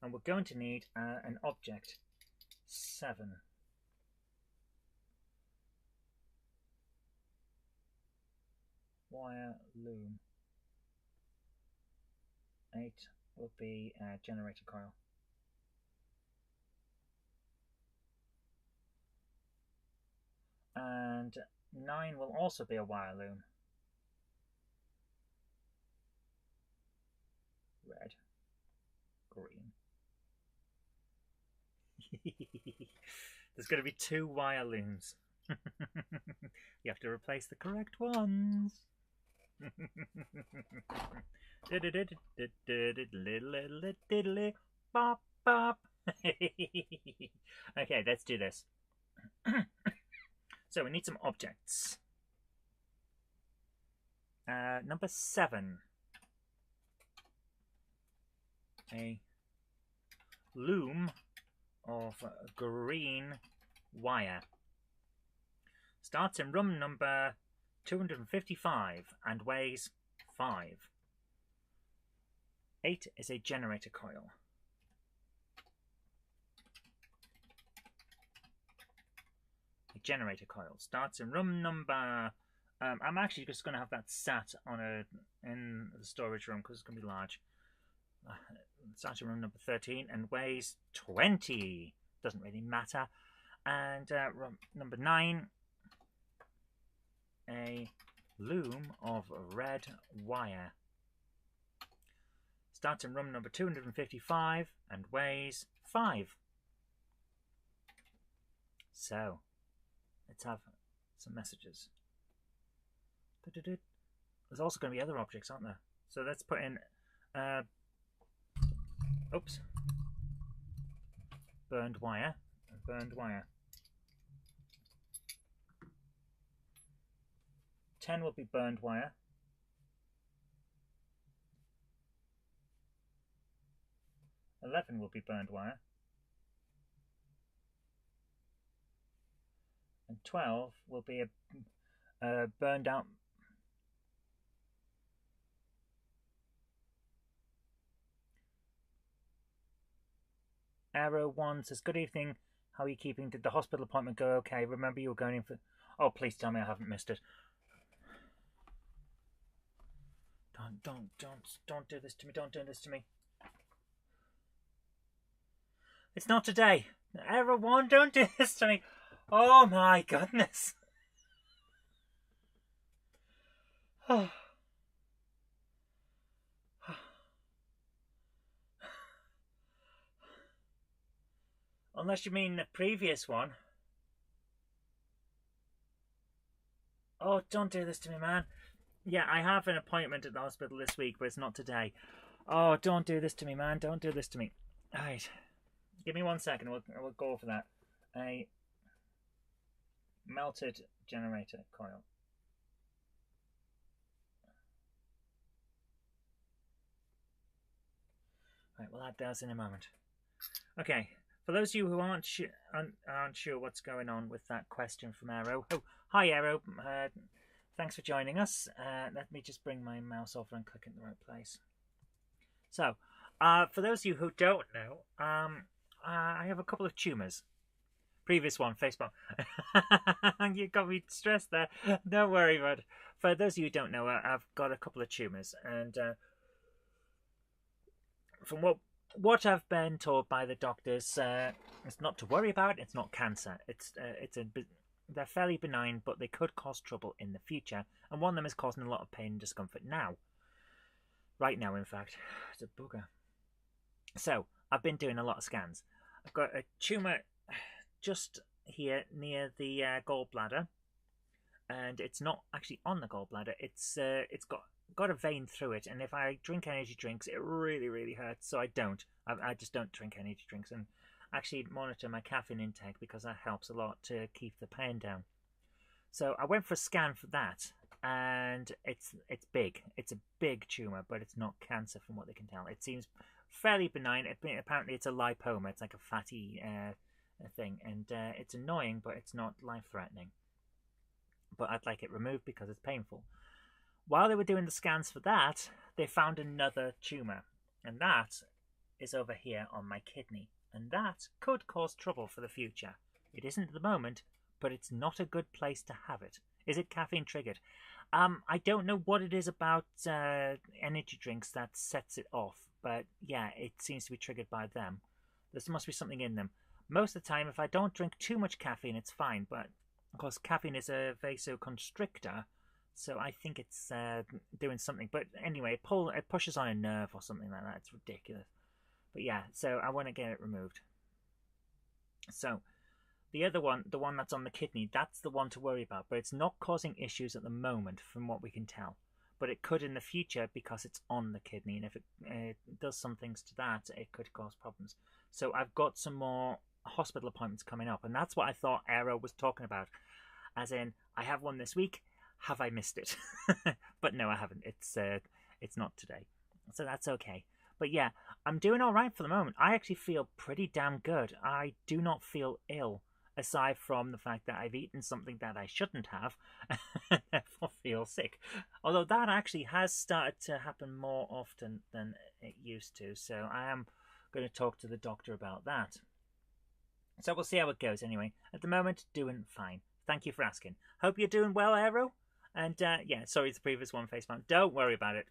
And we're going to need an object. 7. Wire loom. 8 will be a generator coil. And 9 will also be a wire loom. Red. Green. There's going to be 2 wire looms. You have to replace the correct ones. Bop, bop. Okay, let's do this. So we need some objects. Number 7. A loom of green wire. Starts in room number 255 and weighs 5. 8 is a generator coil. A generator coil starts in room number. I'm actually just going to have that sat on in the storage room because it's going to be large. Starts in room number 13 and weighs 20. Doesn't really matter. And room number 9. A loom of red wire. Starts in room number 255 and weighs 5. So, let's have some messages. There's also going to be other objects, aren't there? So let's put in, oops, burned wire, burned wire. 10 will be burned wire. 11 will be burned wire. And 12 will be a burned out. Arrow 1 says, good evening. How are you keeping? Did the hospital appointment go okay? Remember you were going in for... Oh, please tell me I haven't missed it. Don't do this to me. Don't do this to me. It's not today. Arrow 1, don't do this to me. Oh my goodness. Unless you mean the previous one. Oh, don't do this to me, man. Yeah, I have an appointment at the hospital this week, but it's not today. Oh, don't do this to me, man. Don't do this to me. Alright. Give me 1 second. We'll go for that. A melted generator coil. Right, we'll add those in a moment. Okay. For those of you who aren't sure what's going on with that question from Arrow. Oh, hi, Arrow. Thanks for joining us. Let me just bring my mouse over and click in the right place. So, for those of you who don't know, I have a couple of tumours. Previous one, Facebook. You got me stressed there. Don't worry, bud. For those of you who don't know, I've got a couple of tumours. And from what I've been told by the doctors, it's not to worry about. It's not cancer. It's they're fairly benign, but they could cause trouble in the future. And one of them is causing a lot of pain and discomfort now. Right now, in fact. It's a bugger. So, I've been doing a lot of scans. I've got a tumour just here near the gallbladder. And it's not actually on the gallbladder. It's got a vein through it. And if I drink energy drinks, it really, really hurts. So I don't. I just don't drink energy drinks. And actually monitor my caffeine intake because that helps a lot to keep the pain down. So I went for a scan for that. And it's big. It's a big tumour, but it's not cancer from what they can tell. It seems fairly benign. Apparently it's a lipoma. It's like a fatty thing. And it's annoying, but it's not life-threatening. But I'd like it removed because it's painful. While they were doing the scans for that, they found another tumour. And that is over here on my kidney. And that could cause trouble for the future. It isn't at the moment, but it's not a good place to have it. Is it caffeine triggered? I don't know what it is about energy drinks that sets it off. But yeah, it seems to be triggered by them. There must be something in them. Most of the time, if I don't drink too much caffeine, it's fine. But of course, caffeine is a vasoconstrictor, so I think it's doing something. But anyway, it pushes on a nerve or something like that. It's ridiculous. But yeah, so I want to get it removed. So the other one, the one that's on the kidney, that's the one to worry about. But it's not causing issues at the moment, from what we can tell. But it could in the future because it's on the kidney. And if it does some things to that, it could cause problems. So I've got some more hospital appointments coming up, and that's what I thought Aero was talking about, as in I have one this week. Have I missed it? But no, I haven't. It's not today, so that's okay. But yeah, I'm doing all right for the moment. I actually feel pretty damn good. I do not feel ill, aside from the fact that I've eaten something that I shouldn't have and therefore feel sick, although that actually has started to happen more often than it used to, so I am going to talk to the doctor about that. So we'll see how it goes anyway. At the moment, doing fine. Thank you for asking. Hope you're doing well, Aero. And yeah, sorry, the previous one facepalm. Don't worry about it.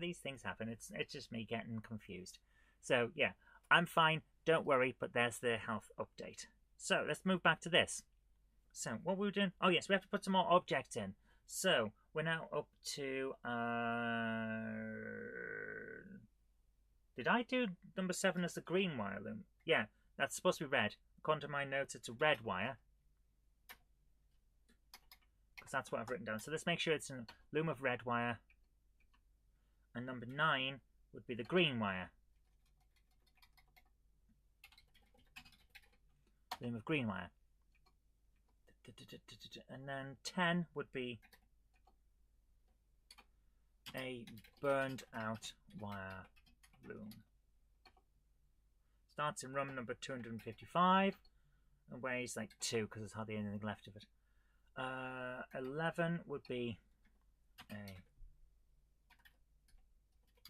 These things happen. It's just me getting confused. So yeah, I'm fine. Don't worry. But there's the health update. So let's move back to this. So what were we doing? Oh yes, we have to put some more objects in. So we're now up to. Did I do number 7 as the green wire loom? Yeah, that's supposed to be red. According to my notes, it's a red wire. Because that's what I've written down. So let's make sure it's a loom of red wire. And number 9 would be the green wire. Loom of green wire. And then 10 would be a burned out wire loom. Starts in room number 255 and weighs like 2 because there's hardly anything left of it. 11 would be a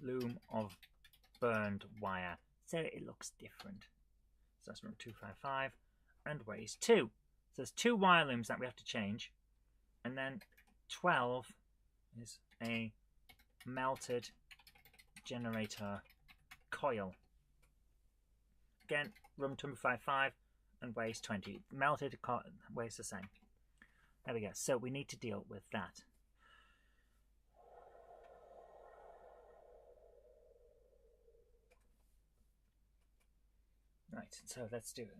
loom of burned wire. So it looks different. So that's room 255 and weighs 2. So there's 2 wire looms that we have to change. And then 12 is a melted generator coil. Again, room 255 and weighs 20. Melted weighs the same. There we go. So we need to deal with that. Right, so let's do it.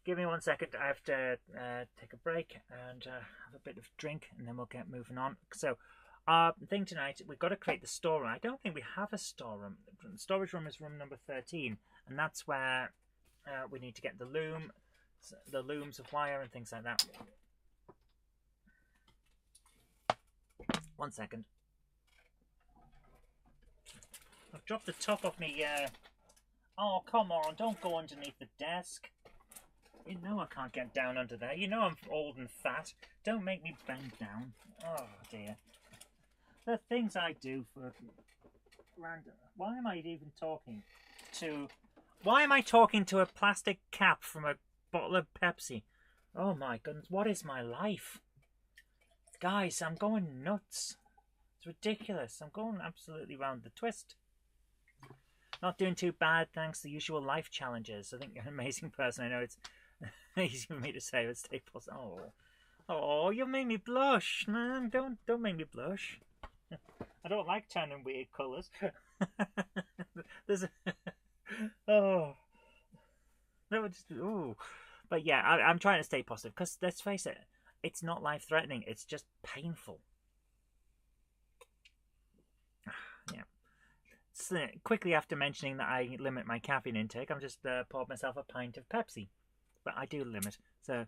Give me 1 second. I have to take a break and have a bit of drink, and then we'll get moving on. So, our thing tonight, we've got to create the storeroom. I don't think we have a storeroom. The storage room is room number 13, and that's where we need to get the looms of wire and things like that. 1 second. I've dropped the top of me. Oh, come on, don't go underneath the desk. You know I can't get down under there. You know I'm old and fat. Don't make me bend down. Oh, dear. The things I do for random... Why am I even talking to... Why am I talking to a plastic cap from a bottle of Pepsi? Oh, my goodness. What is my life? Guys, I'm going nuts. It's ridiculous. I'm going absolutely round the twist. Not doing too bad, thanks to the usual life challenges. I think you're an amazing person. I know it's Easy for me to say, but stay positive. Oh, you made me blush, man. Don't make me blush. I don't like turning weird colours. There's a... oh, no, just But yeah, I'm trying to stay positive because let's face it, it's not life-threatening. It's just painful. Yeah. So, quickly after mentioning that I limit my caffeine intake, I'm just poured myself a pint of Pepsi. But I do limit, so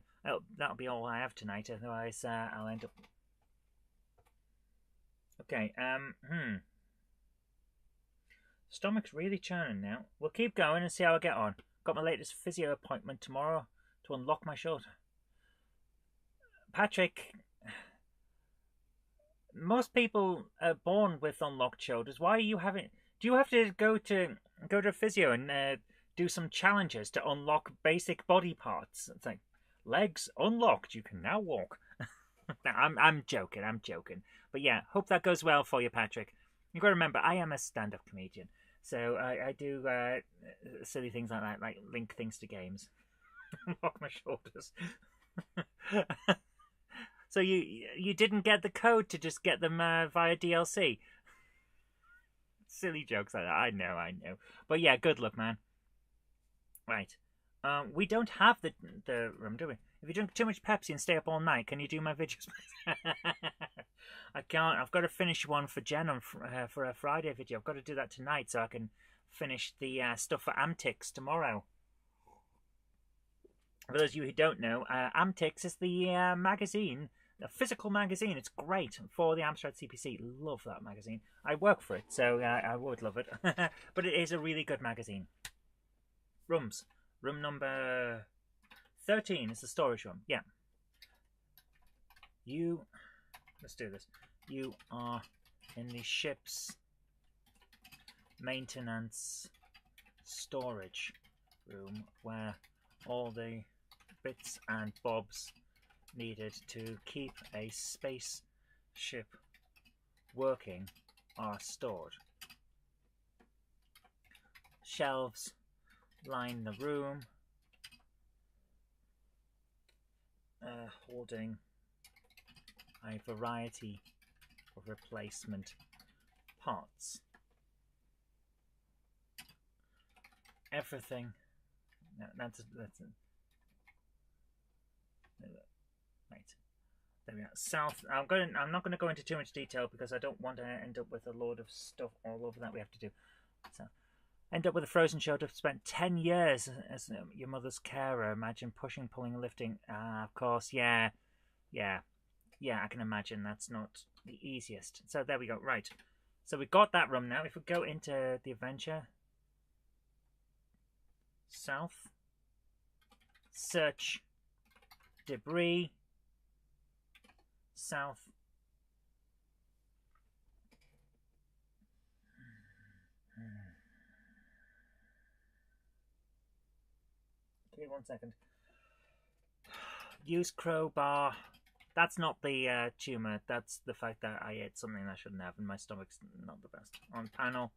that'll be all I have tonight. Otherwise, I'll end up. Okay. Stomach's really churning now. We'll keep going and see how I get on. Got my latest physio appointment tomorrow to unlock my shoulder. Patrick, most people are born with unlocked shoulders. Why are you having? Do you have to go to a physio and do some challenges to unlock basic body parts? It's like legs unlocked. You can now walk. I'm joking. But yeah, hope that goes well for you, Patrick. You've got to remember, I am a stand-up comedian, so I do silly things like that, like link things to games. Unlock my shoulders. So you didn't get the code to just get them via DLC. Silly jokes like that. I know. But yeah, good luck, man. Right. We don't have the room, do we? If you drink too much Pepsi and stay up all night, can you do my videos? I can't. I've got to finish one for Jen on for a Friday video. I've got to do that tonight so I can finish the stuff for Amtix tomorrow. For those of you who don't know, Amtix is the magazine, a physical magazine. It's great for the Amstrad CPC. Love that magazine. I work for it, so I would love it. But it is a really good magazine. Rooms. Room number 13 is the storage room. Yeah. Let's do this. You are in the ship's maintenance storage room where all the bits and bobs needed to keep a spaceship working are stored. Shelves line the room, holding a variety of replacement parts. Everything. No, that's right. There we are. South. I'm not going to go into too much detail because I don't want to end up with a load of stuff all over that we have to do. So, end up with a frozen shoulder. Spent 10 years as your mother's carer. Imagine pushing, pulling, lifting. Of course, yeah. I can imagine that's not the easiest. So there we go. Right. So we got that room now. If we go into the adventure, south, search, debris, south. Give me 1 second. Use crowbar. That's not the tumour. That's the fact that I ate something I shouldn't have and my stomach's not the best. On panel.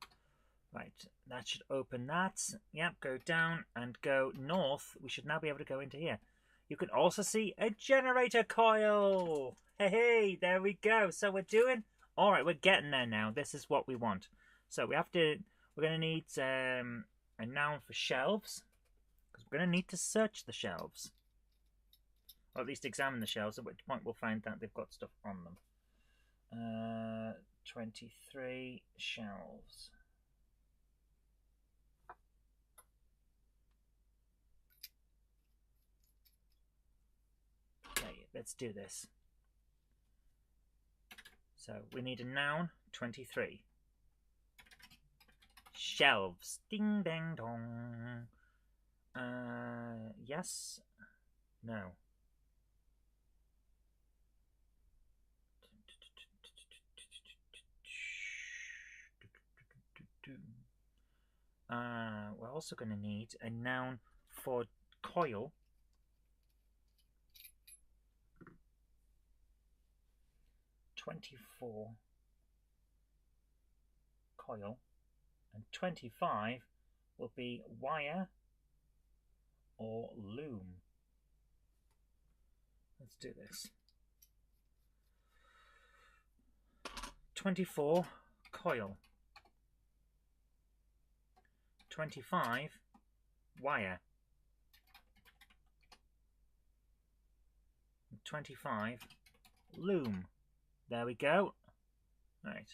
Right, that should open that. Yep, go down and go north. We should now be able to go into here. You can also see a generator coil. Hey, there we go. So we're doing... Alright, we're getting there now. This is what we want. So we're going to need a noun for shelves. Because we're going to need to search the shelves. Or at least examine the shelves, at which point we'll find that they've got stuff on them. 23 shelves. Okay, let's do this. So we need a noun, 23. Shelves. Ding dang dong. Yes. No. We're also going to need a noun for coil. "24 coil, and 25 will be wire or loom. Let's do this. 24 coil. 25 wire. 25 loom. There we go. Right.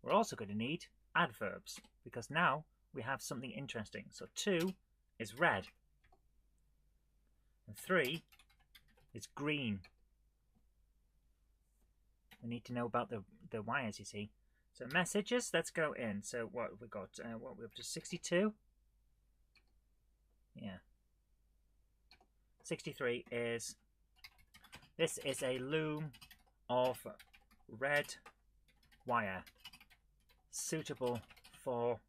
We're also going to need adverbs because now we have something interesting. So 2 is red. And 3 is green. We need to know about the wires, you see. So messages, let's go in. So what have we got? What we're up to 62? Yeah. 63 is, this is a loom of red wire suitable for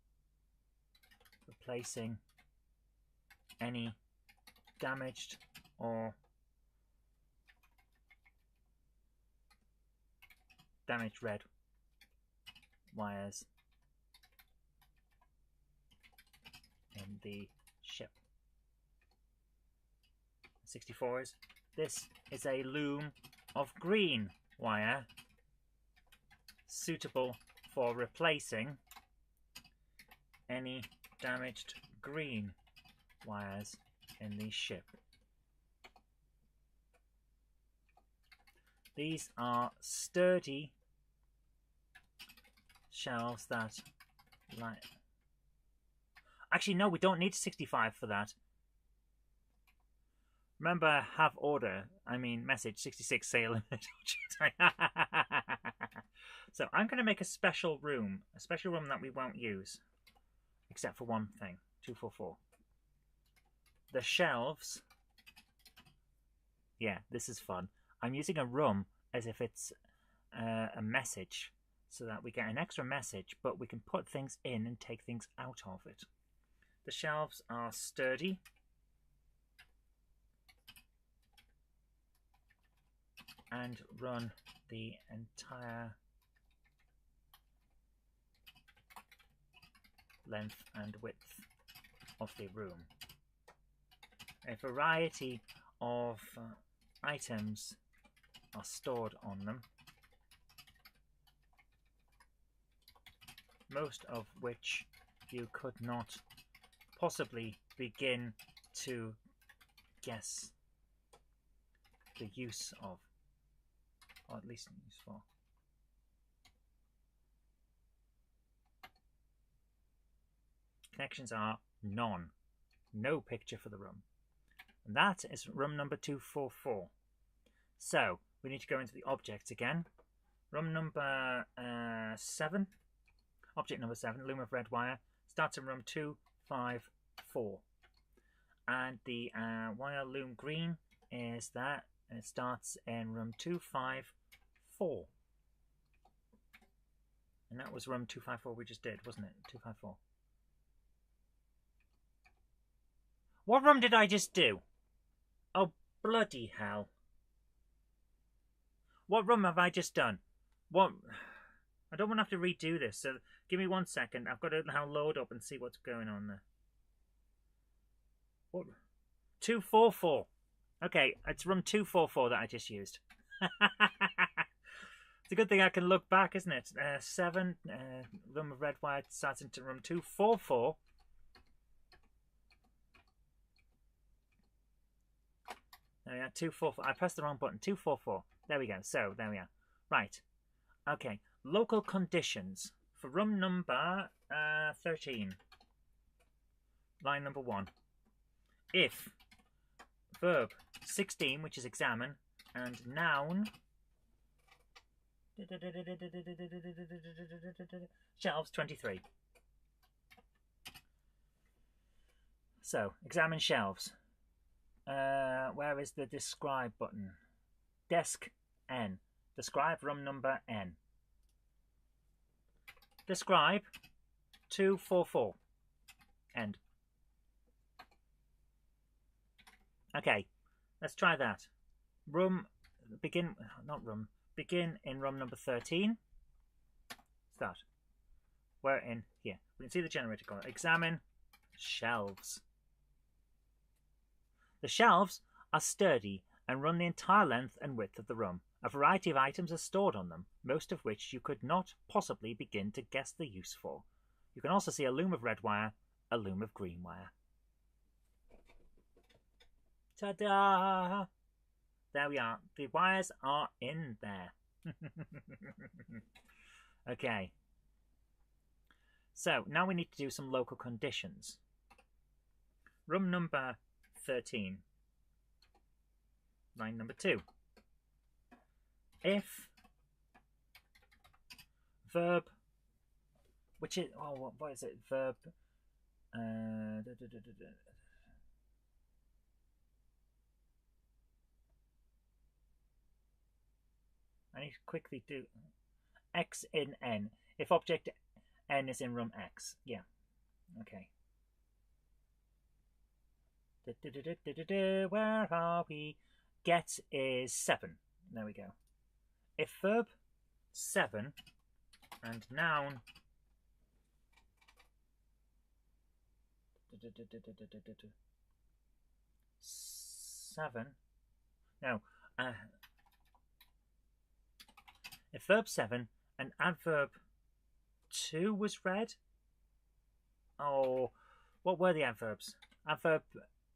replacing any damaged or damaged red wires in the ship. 64 is, this is a loom of green wire suitable for replacing any damaged green wires in the ship. These are sturdy shelves that like... Actually, no, we don't need 65 for that. Remember, have order. I mean, message 66 sale. So I'm going to make a special room that we won't use, except for one thing. 244. The shelves. Yeah, this is fun. I'm using a room as if it's a message, so that we get an extra message, but we can put things in and take things out of it. The shelves are sturdy. And run the entire length and width of the room. A variety of items are stored on them, most of which you could not possibly begin to guess the use of, or at least use for. Connections are none. No picture for the room. And that is room number 244. So, we need to go into the objects again. Room number 7. Object number 7, loom of red wire. Starts in room 254. And the wire loom green is that. And it starts in room 254. And that was room 254 we just did, wasn't it? 254. What room did I just do? Oh, bloody hell. What room have I just done? What? I don't want to have to redo this, so give me 1 second. I've got to now load up and see what's going on there. What? 244. Okay, it's room 244 that I just used. It's a good thing I can look back, isn't it? 7, room of red wire starts into room 244. There we are, 244. I pressed the wrong button. 244. There we go. So, there we are. Right. Okay. Local conditions for room number 13. Line number 1. If verb 16, which is examine, and noun shelves 23. So, examine shelves. Where is the describe button? Desk N. Describe room number N. Describe 244. End. Okay, let's try that. Room, begin, not room, begin in room number 13. Start. We're in here. We can see the generator column. Examine shelves. The shelves are sturdy and run the entire length and width of the room. A variety of items are stored on them, most of which you could not possibly begin to guess the use for. You can also see a loom of red wire, a loom of green wire. Ta-da! There we are. The wires are in there. Okay. So, now we need to do some local conditions. Room number 13. Line number 2. If verb, which is, oh, what is it? Verb, I need to quickly do X in N. If object N is in room X. Yeah. Okay. Where are we? Get is 7. There we go. If verb 7 and noun 7. No. If verb 7 and adverb 2 was read. Oh, what were the adverbs? Adverb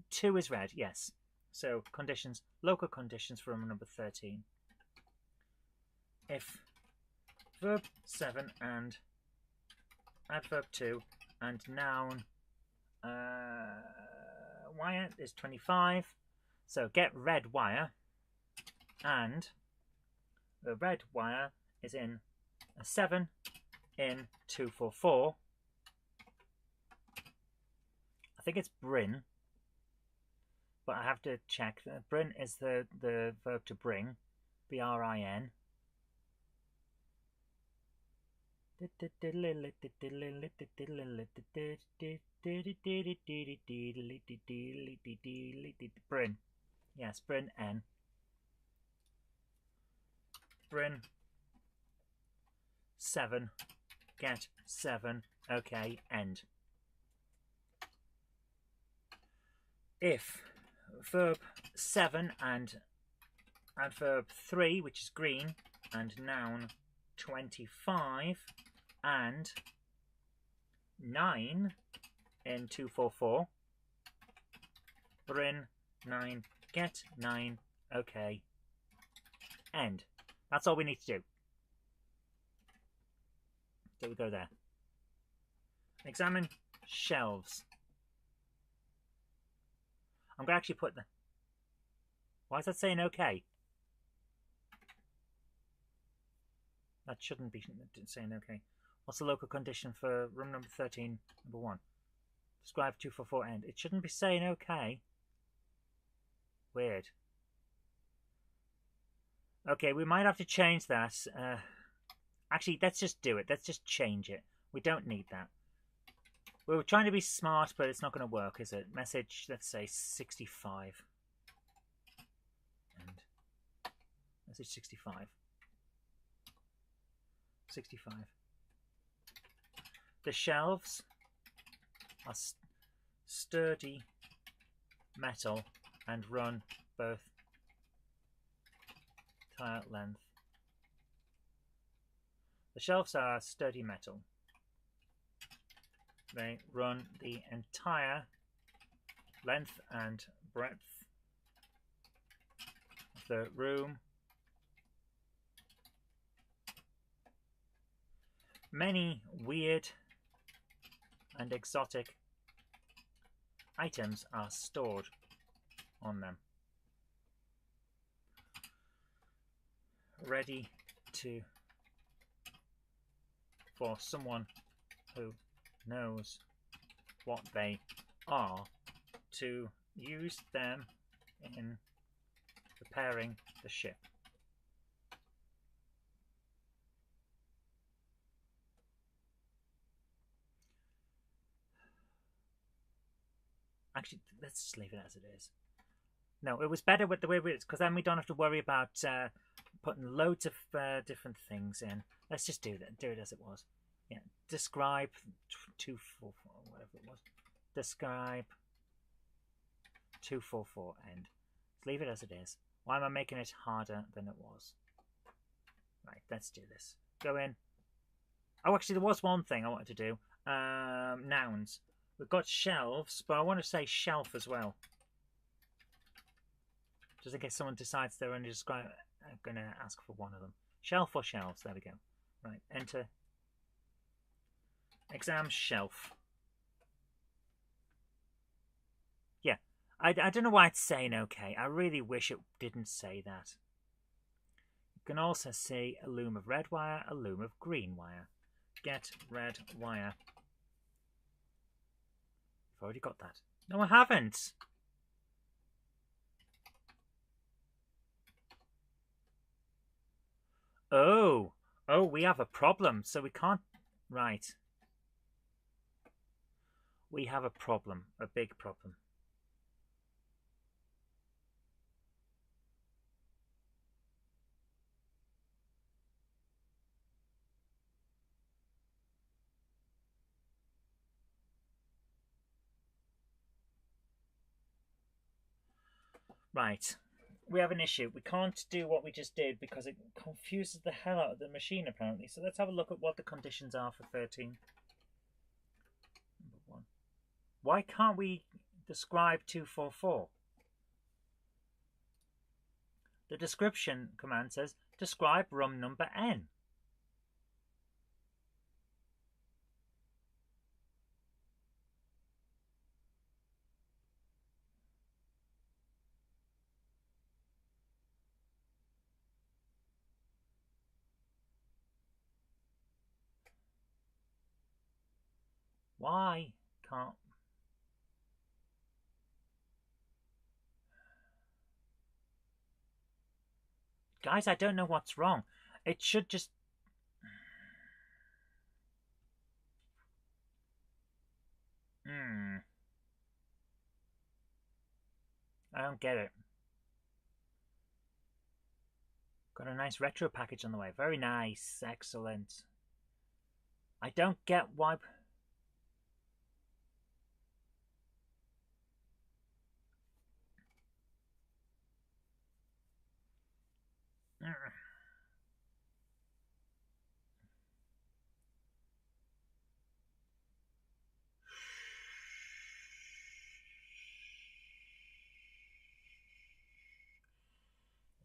2 is read, yes. So conditions, local conditions for room number 13. If verb 7 and adverb 2 and noun wire is 25. So get red wire, and the red wire is in a 7 in 244. I think it's Bryn, but I have to check. Bryn is the verb to bring, B-R-I-N. Bryn. Yes, Bryn N. Bryn 7. Get 7. Okay, end. If verb 7 and adverb 3, which is green, and noun 25 and 9 in 244, Bryn 9, get 9, okay, end. That's all we need to do. So we go there. Examine shelves. I'm going to actually put the... Why is that saying okay? That shouldn't be saying okay. What's the local condition for room number 13, number 1? Describe 244 end. It shouldn't be saying okay. Weird. Okay, we might have to change that. Actually, let's just do it. Let's just change it. We don't need that. We were trying to be smart, but it's not going to work, is it? Message, let's say 65. And message 65. 65. The shelves are sturdy metal and run both entire length. The shelves are sturdy metal. They run the entire length and breadth of the room. Many weird and exotic items are stored on them. Ready for someone who knows what they are to use them in repairing the ship. Actually, let's just leave it as it is. No, it was better with the way it is, because then we don't have to worry about putting loads of different things in. Let's just do that. Do it as it was. Yeah. Describe 244, whatever it was. Describe 244 end. Let's leave it as it is. Why am I making it harder than it was? Right, let's do this. Go in. Oh, actually, there was one thing I wanted to do. Nouns. We've got shelves, but I want to say shelf as well. Just in case someone decides they're going to ask for one of them. Shelf or shelves? There we go. Right, enter. Exam shelf. Yeah, I don't know why it's saying okay. I really wish it didn't say that. You can also see a loom of red wire, a loom of green wire. Get red wire. I've already got that. No, I haven't. Oh, we have a problem, so we can't. Right. We have a problem, a big problem. Right, we have an issue. We can't do what we just did because it confuses the hell out of the machine, apparently. So let's have a look at what the conditions are for 13. Number 1. Why can't we describe 244? The description command says, describe room number N. Why can't... Guys, I don't know what's wrong. It should just... I don't get it. Got a nice retro package on the way. Very nice. Excellent. I don't get why...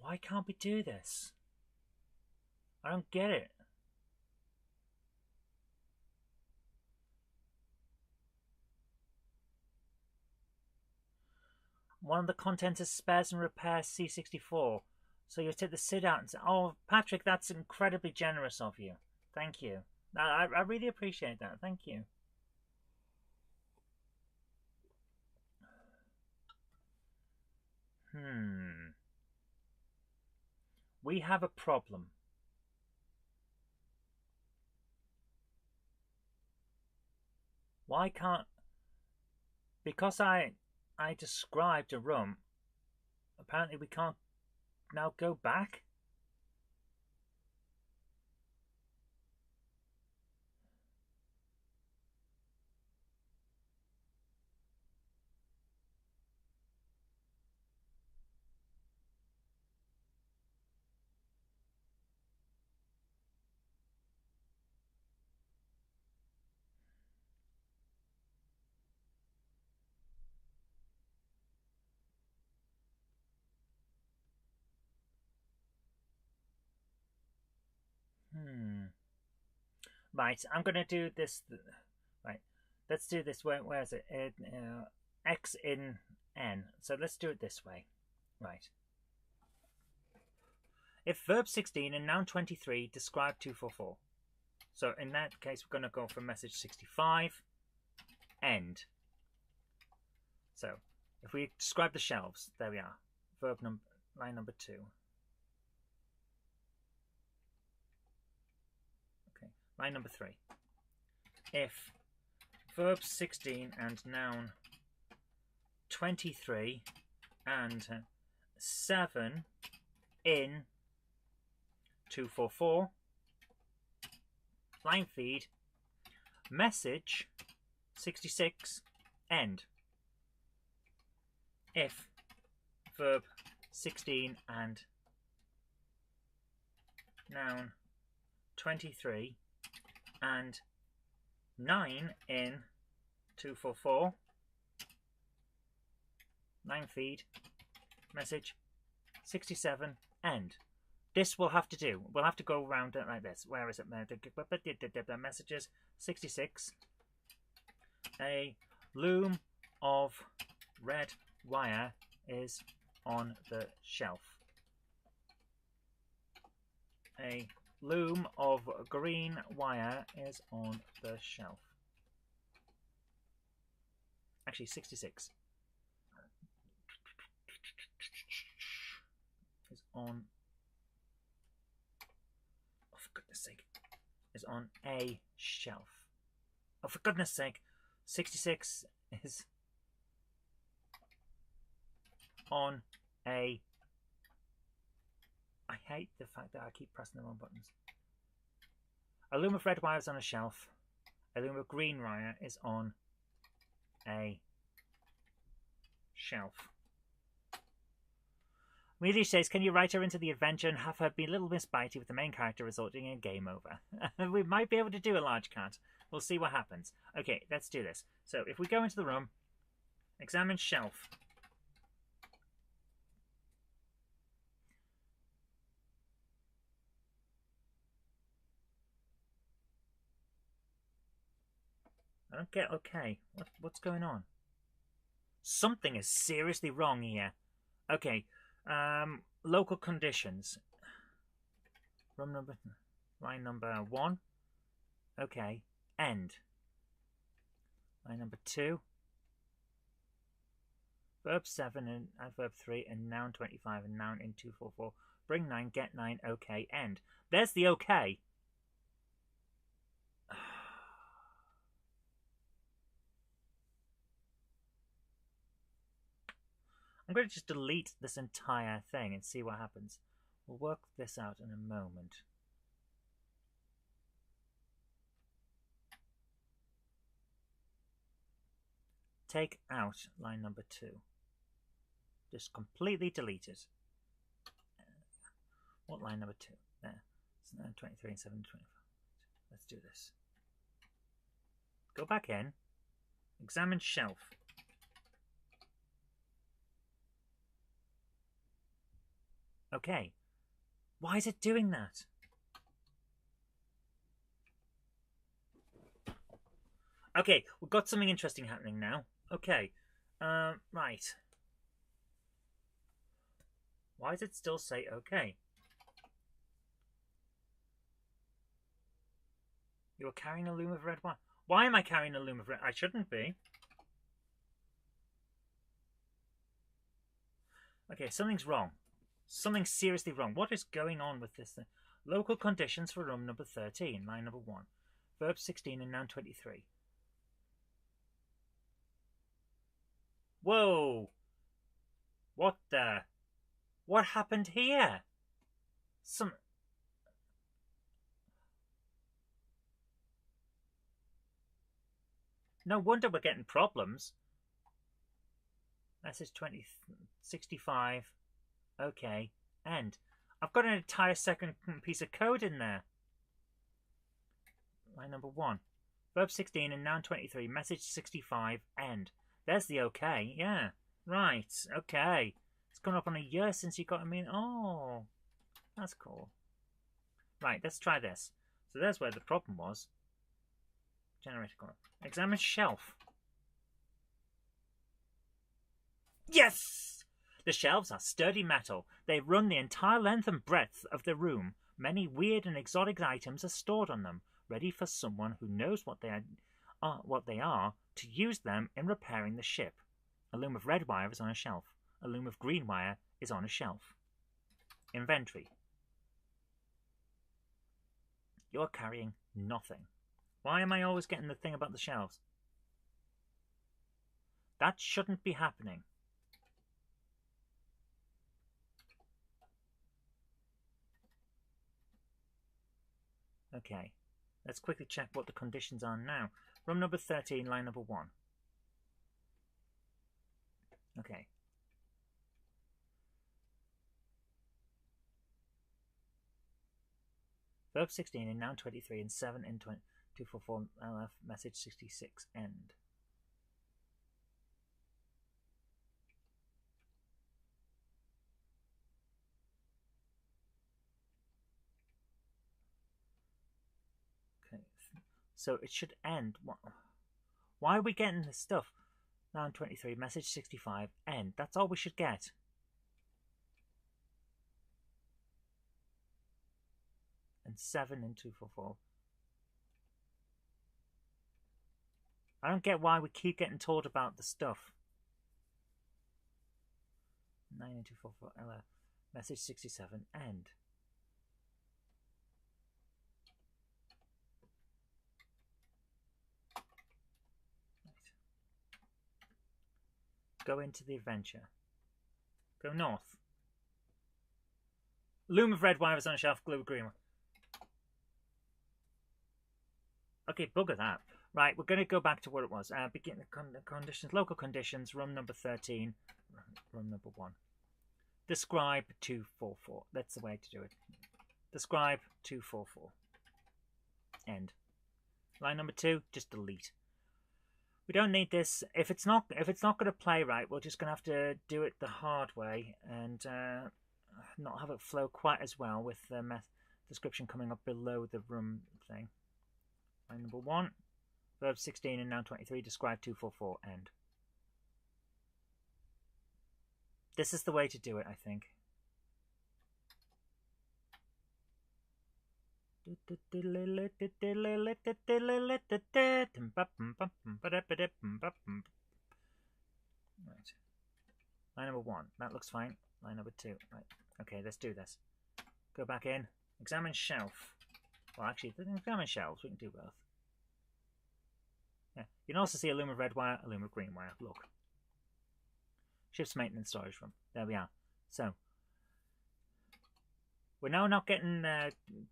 Why can't we do this? I don't get it. One of the contents is spares and repairs C64. So you take the SID out and say, oh, Patrick, that's incredibly generous of you. Thank you. I really appreciate that. Thank you. We have a problem. Why can't... Because I described a room, apparently we can't now go back? Right, I'm going to do this. Right, let's do this. Where is it? X in N. So let's do it this way. Right. If verb 16 and noun 23 describe 244. So in that case, we're going to go for message 65, end. So if we describe the shelves, there we are. Verb number, line number 2. Okay, line number 3. If verb 16 and noun 23 and 7 in 244, line feed, message 66, end. If verb 16 and noun 23 and 9 in 244. 9 feed. Message 67 end. This we'll have to do. We'll have to go around it like this. Where is it? Messages 66. A loom of red wire is on the shelf. A loom of green wire is on the shelf. Actually, 66 is on. Oh, for goodness sake! Is on a shelf. Oh, for goodness sake! 66 is on a. I hate the fact that I keep pressing the wrong buttons. A loom of red wire is on a shelf. A loom of green wire is on a shelf. Amelia says, can you write her into the adventure and have her be a little Miss Bitey with the main character resulting in game over? We might be able to do a large cat. We'll see what happens. Okay, let's do this. So if we go into the room, examine shelf. I don't get. Okay, what's going on? Something is seriously wrong here. Okay, local conditions. Line number 1. Okay, end. Line number 2. Verb 7 and adverb 3 and noun 25 and noun in 244. Bring 9, get 9, okay, end. There's the okay. I'm going to just delete this entire thing and see what happens. We'll work this out in a moment. Take out line number 2. Just completely delete it. What line number 2? There. It's 23 and 7 25. Let's do this. Go back in. Examine shelf. Okay. Why is it doing that? Okay, we've got something interesting happening now. Okay. Right. Why does it still say okay? You're carrying a loom of red wire. Why am I carrying a loom of red? I shouldn't be. Okay, something's wrong. Something's seriously wrong. What is going on with this thing? Local conditions for room number 13, line number 1. Verb 16 and noun 23. Whoa! What the? What happened here? No wonder we're getting problems. Message 65. Okay, end. I've got an entire second piece of code in there. Line number 1. Verb 16 and noun 23. Message 65. End. There's the okay. Yeah. Right. Okay. It's gone up on a year since you got a mean. Oh. That's cool. Right. Let's try this. So there's where the problem was. Generator column. Examine shelf. Yes! The shelves are sturdy metal. They run the entire length and breadth of the room. Many weird and exotic items are stored on them, ready for someone who knows what they are to use them in repairing the ship. A loom of red wire is on a shelf. A loom of green wire is on a shelf. Inventory. You're carrying nothing. Why am I always getting the thing about the shelves? That shouldn't be happening. Okay, let's quickly check what the conditions are now. Room number 13, line number 1. Okay. verb 16 in noun 23 and 7 in 244 LF message 66 end. Okay, so it should end. Why are we getting this stuff? Noun 23 message 65 end. That's all we should get. And 7 in 244. I don't get why we keep getting told about the stuff. 9 in 244 LF message 67 end. Go into the adventure. Go north. Loom of red wire is on a shelf, glue green one. Okay, bugger that. Right, we're going to go back to what it was. Begin the conditions, local conditions, room number 13, room number 1. Describe 244. That's the way to do it. Describe 244. End. Line number 2, just delete. We don't need this. If it's not going to play right, we're just going to have to do it the hard way and not have it flow quite as well with the description coming up below the room thing. Line number 1, verb 16 and noun 23, describe 244, end. This is the way to do it, I think. Right. Line number 1, that looks fine. Line number 2, right. Okay, let's do this. Go back in. Examine shelf. Well, actually, examine shelves. We can do both. Yeah. You can also see a loom of red wire, a loom of green wire. Look. Ship's maintenance storage room. There we are. So, we're now not getting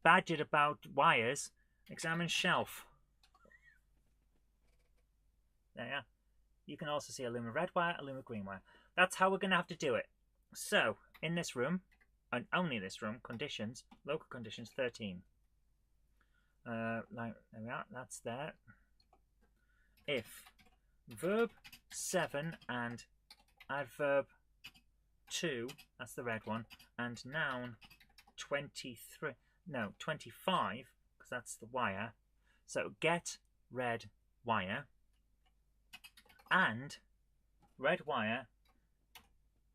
badgered about wires. Examine shelf. There you are. You can also see a loom of red wire, a loom of green wire. That's how we're going to have to do it. So, in this room, and only this room, conditions, local conditions 13. There we are, that's there. If verb 7 and adverb 2, that's the red one, and noun 25, because that's the wire. So get red wire, and red wire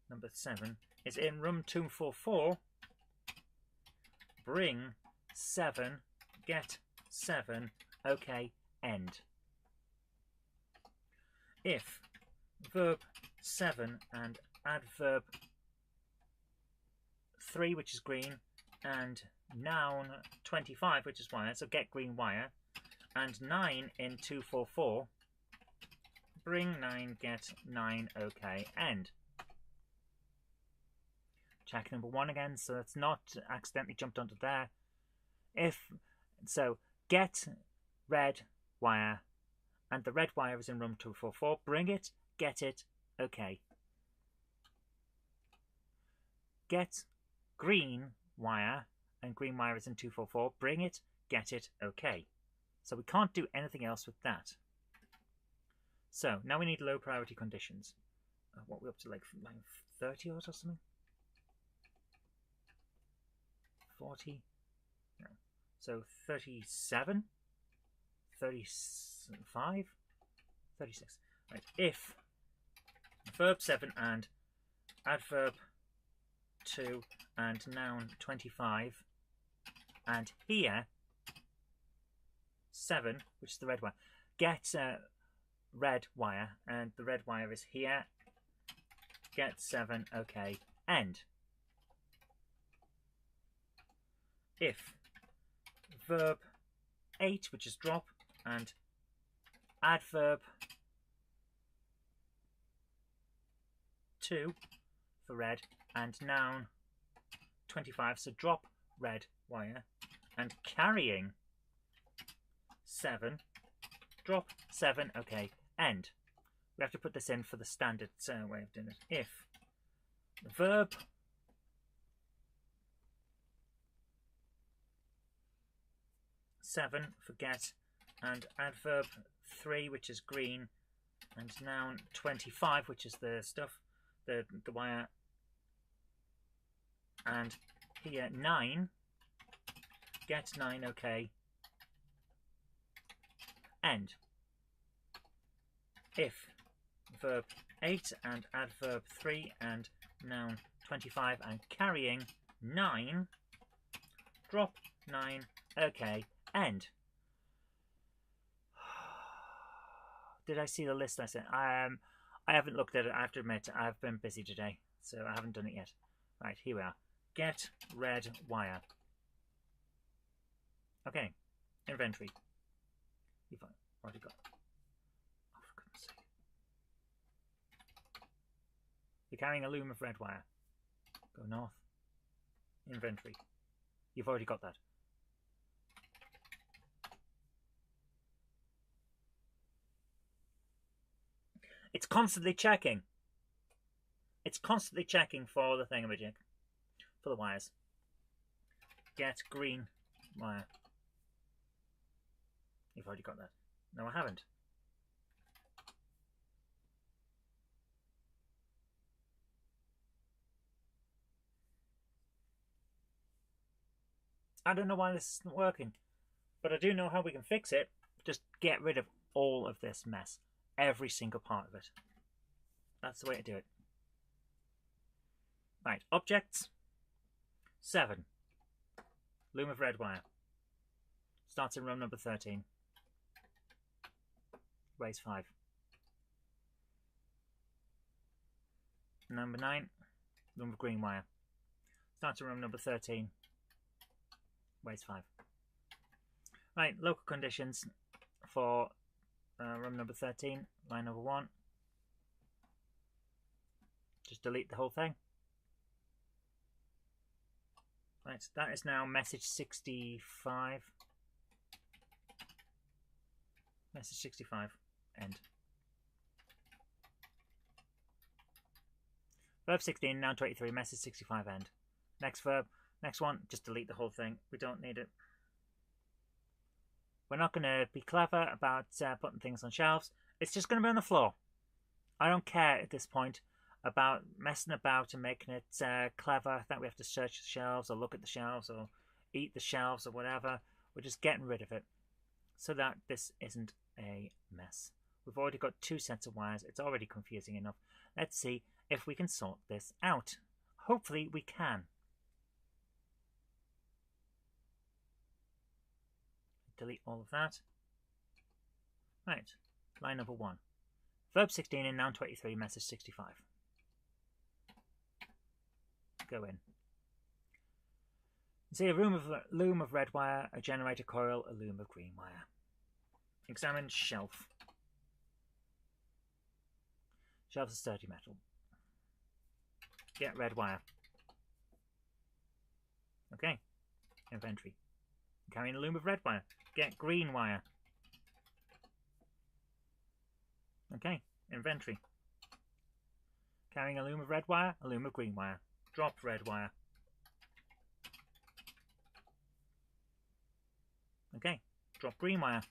number 7 is in room 244. Bring 7, get 7, okay, end. If verb 7 and adverb 3, which is green, and noun 25, which is wire, so get green wire, and 9 in 244, bring 9, get 9, okay, end. Check number 1 again, so it's not accidentally jumped onto there. So get red wire, and the red wire is in room 244. Bring it, get it, okay. Get green wire, and green wire is in 244. Bring it, get it, okay. So we can't do anything else with that. So now we need low priority conditions. What are we up to, like line 30 or something? 40? No. So 37? 35? 36. Right. If verb 7 and adverb 2 and noun 25, and here 7, which is the red wire, get red wire, and the red wire is here, get 7, okay, end. If verb 8, which is drop, and adverb 2 for red, and noun 25, so drop red wire, and carrying 7, drop 7, okay, end. We have to put this in for the standard way of doing it. If verb 7 for get, and adverb 3, which is green, and noun 25, which is the stuff, the wire, and here 9, get 9, okay, end. If verb 8 and adverb 3 and noun 25 and carrying 9, drop 9, okay, end. Did I see the list I sent? I haven't looked at it, I have to admit. I've been busy today, so I haven't done it yet. Right, here we are. Get red wire. Okay, inventory. You've already got. Oh, for goodness sake. You're carrying a loom of red wire. Go north. Inventory. You've already got that. It's constantly checking. It's constantly checking for the thingamajig. For the wires. Get green wire. You've already got that. No, I haven't. I don't know why this isn't working, but I do know how we can fix it. Just get rid of all of this mess. Every single part of it. That's the way to do it. Right, objects. 7. Loom of red wire. Starts in row number 13. Weighs 5. Number 9. Loom of green wire. Starts in row number 13. Weighs 5. Right, local conditions for row number 13, line number 1. Just delete the whole thing. Right, that is now message 65. Message 65, end. Verb 16, now 23, message 65, end. Next verb, next one, just delete the whole thing. We don't need it. We're not going to be clever about putting things on shelves. It's just going to be on the floor. I don't care at this point about messing about and making it clever that we have to search the shelves or look at the shelves or eat the shelves or whatever. We're just getting rid of it so that this isn't a mess. We've already got 2 sets of wires. It's already confusing enough. Let's see if we can sort this out. Hopefully we can. Delete all of that. Right, line number 1. Verb 16 in noun 23, message 65. Go in. See a loom of red wire, a generator coil, a loom of green wire. Examine shelf. Shelves of sturdy metal. Get red wire. Okay. Inventory. Carrying a loom of red wire. Get green wire. Okay. Inventory. Carrying a loom of red wire, a loom of green wire. Drop red wire. Okay. Drop green wire.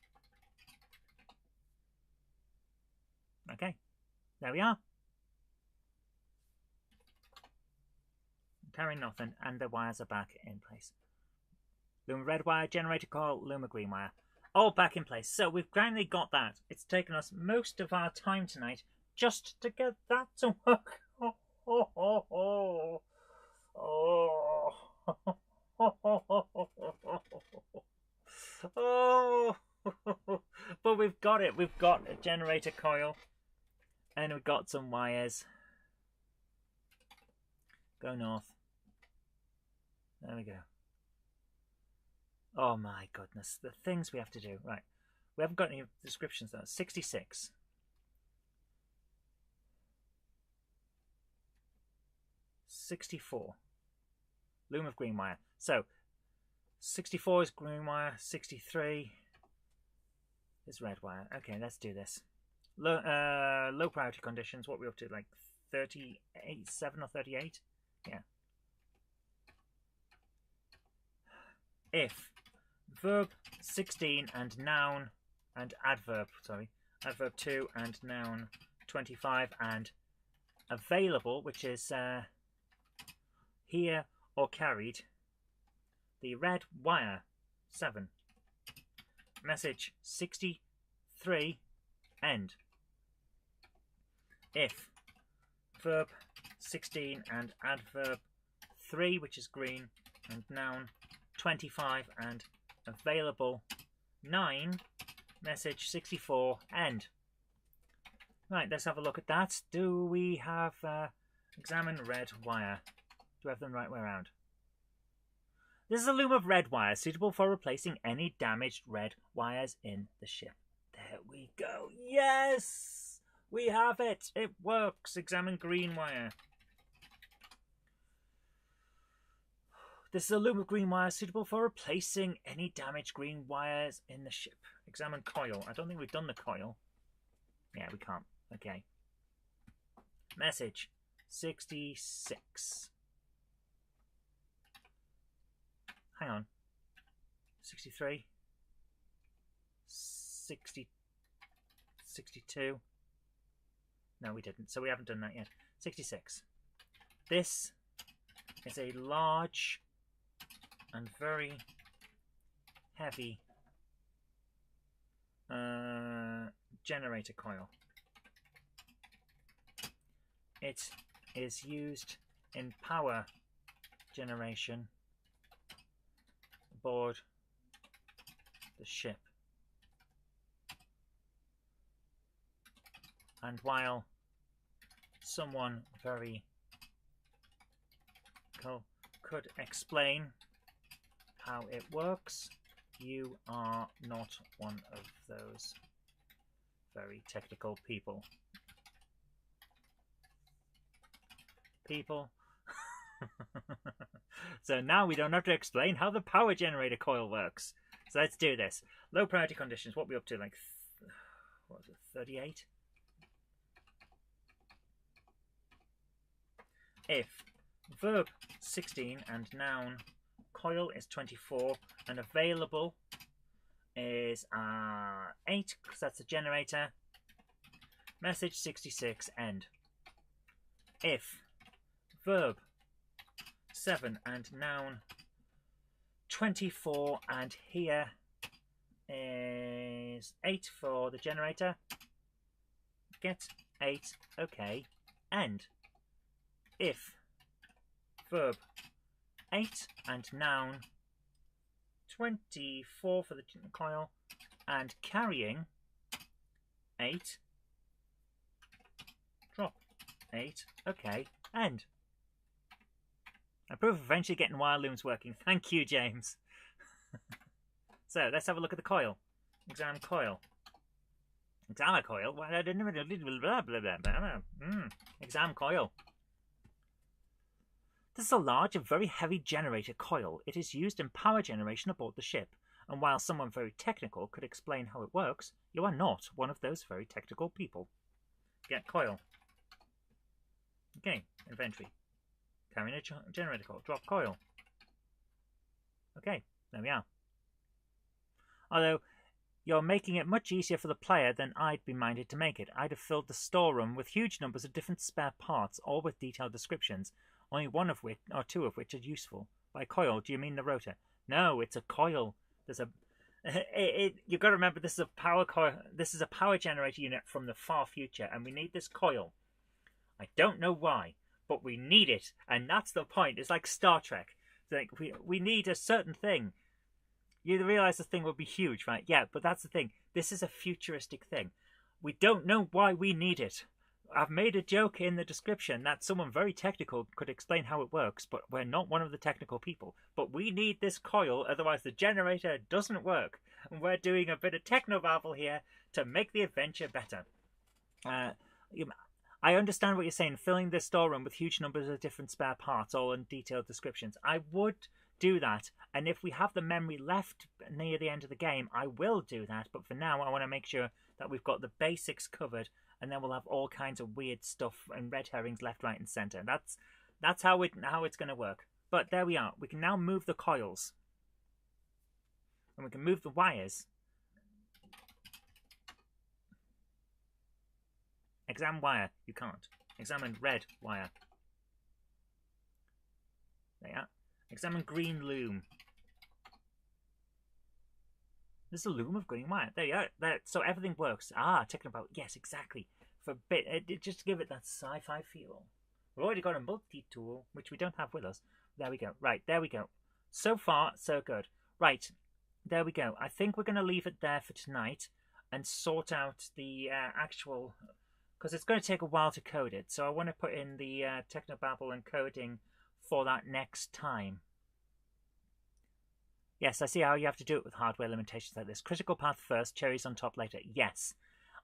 Okay. There we are. Carrying nothing, and the wires are back in place. Loom of red wire, generator coil, loom of green wire. All back in place. So we've finally got that. It's taken us most of our time tonight just to get that to work. Oh, oh, oh, oh. Oh. But we've got it. We've got a generator coil. And we've got some wires. Go north. There we go. Oh my goodness. The things we have to do. Right. We haven't got any descriptions though. 66. 64. Loom of green wire. So, 64 is green wire. 63 is red wire. Okay, let's do this. Low priority conditions. What are we up to? Like 38, 7 or 38? Yeah. If verb 16 and noun and adverb, sorry, adverb 2 and noun 25 and available, which is here or carried, the red wire 7. Message 63 end. If verb 16 and adverb 3, which is green, and noun 25 and available 9, message 64 end. Right, let's have a look at that. Do we have examine red wire? Do we have them the right way around? This is a loom of red wire suitable for replacing any damaged red wires in the ship. There we go. Yes! We have it! It works. Examine green wire. This is a loom of green wire suitable for replacing any damaged green wires in the ship. Examine coil. I don't think we've done the coil. Yeah, we can't. Okay. Message 66. Hang on. 63. 62. No, we didn't. So we haven't done that yet. 66. This is a large and very heavy generator coil. It is used in power generation aboard the ship. And while someone very could explain how it works, you are not one of those very technical people. So now we don't have to explain how the power generator coil works. So let's do this. Low priority conditions. What are we up to? Like, what was it? 38? If verb 16 and noun coil is 24 and available is 8, because that's a generator, message 66 end. If verb 7 and noun 24 and here is 8 for the generator, get 8, okay, end. If verb 8 and noun 24 for the coil and carrying 8, drop 8, okay, end. I approve of eventually getting wire looms working. Thank you, James. So let's have a look at the coil. Exam coil. Exam coil. Exam coil. This is a large and very heavy generator coil. It is used in power generation aboard the ship. And while someone very technical could explain how it works, you are not one of those very technical people. Get coil. Okay, inventory. Carrying a generator coil. Drop coil. Okay, there we are. Although, you're making it much easier for the player than I'd be minded to make it. I'd have filled the storeroom with huge numbers of different spare parts, all with detailed descriptions, only one of which, or two of which, are useful. By coil, do you mean the rotor? No, it's a coil. There's a... you've got to remember, this is a power coil. This is a power generator unit from the far future, and we need this coil. I don't know why, but we need it, and that's the point. It's like Star Trek. It's like we need a certain thing. You realise this thing will be huge, right? Yeah, but that's the thing. This is a futuristic thing. We don't know why we need it. I've made a joke in the description that someone very technical could explain how it works, but we're not one of the technical people. But we need this coil, otherwise the generator doesn't work. And we're doing a bit of technobabble here to make the adventure better. I understand what you're saying, filling the storeroom with huge numbers of different spare parts, all in detailed descriptions. I would do that, and if we have the memory left near the end of the game, I will do that, but for now I want to make sure that we've got the basics covered, and then we'll have all kinds of weird stuff and red herrings left, right and centre. That's how it's going to work. But there we are. We can now move the coils. and we can move the wires. Examine wire. You can't. Examine red wire. There you are. Examine green loom. There's a loom of green wire. There you are. There. So everything works. Ah, talking about, yes, exactly. For a bit, just to give it that sci-fi feel. We've already got a multi-tool, which we don't have with us. There we go. Right, there we go. So far, so good. Right, there we go. I think we're going to leave it there for tonight and sort out the actual... Because it's going to take a while to code it. So I want to put in the technobabble and coding for that next time. Yes, I see how you have to do it with hardware limitations like this. Critical path first, cherries on top later. Yes.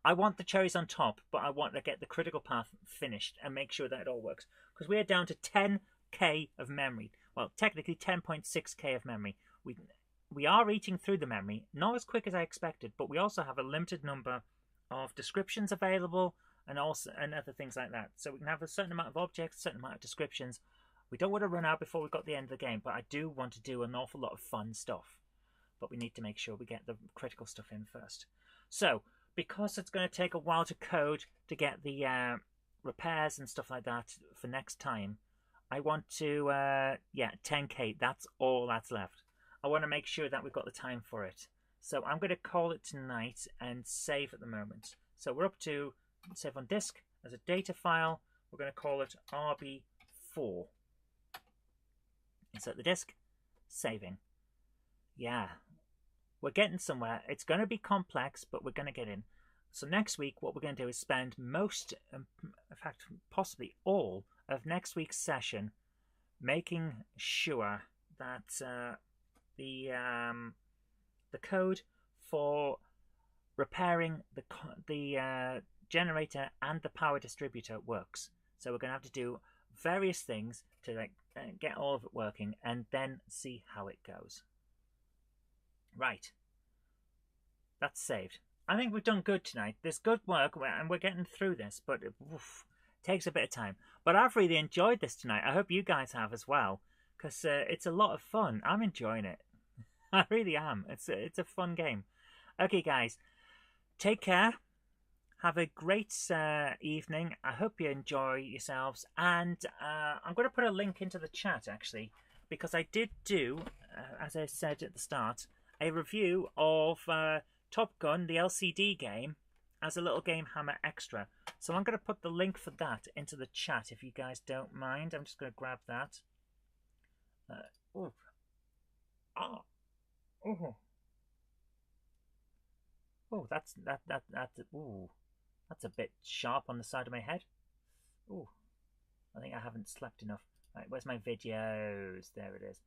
I want the cherries on top, but I want to get the critical path finished and make sure that it all works. Because we are down to 10k of memory. Well, technically 10.6k of memory. We are eating through the memory, not as quick as I expected, but we also have a limited number of descriptions available and other things like that. So we can have a certain amount of objects, a certain amount of descriptions. We don't want to run out before we've got the end of the game, but I do want to do an awful lot of fun stuff. But we need to make sure we get the critical stuff in first. So, because it's going to take a while to code to get the repairs and stuff like that for next time, I want to, 10k, that's all that's left. I want to make sure that we've got the time for it. So I'm going to call it tonight and save at the moment. So we're up to save on disk as a data file. We're going to call it RB4. Insert the disk, saving. Yeah, we're getting somewhere. It's going to be complex, but we're going to get in. So next week, what we're going to do is spend most, in fact, possibly all of next week's session making sure that the code for repairing the generator and the power distributor works. So we're going to have to do various things to get all of it working and then see how it goes. Right. That's saved. I think we've done good tonight. There's good work and we're getting through this, but it takes a bit of time. But I've really enjoyed this tonight. I hope you guys have as well, because it's a lot of fun. I'm enjoying it. I really am. It's a fun game. Okay, guys. Take care. Have a great evening. I hope you enjoy yourselves. And I'm going to put a link into the chat, actually, because I did do, as I said at the start, a review of Top Gun, the LCD game, as a little GameHammer extra. So I'm going to put the link for that into the chat, if you guys don't mind. I'm just going to grab that. That's a bit sharp on the side of my head. Ooh, I think I haven't slept enough. Right, where's my videos? There it is.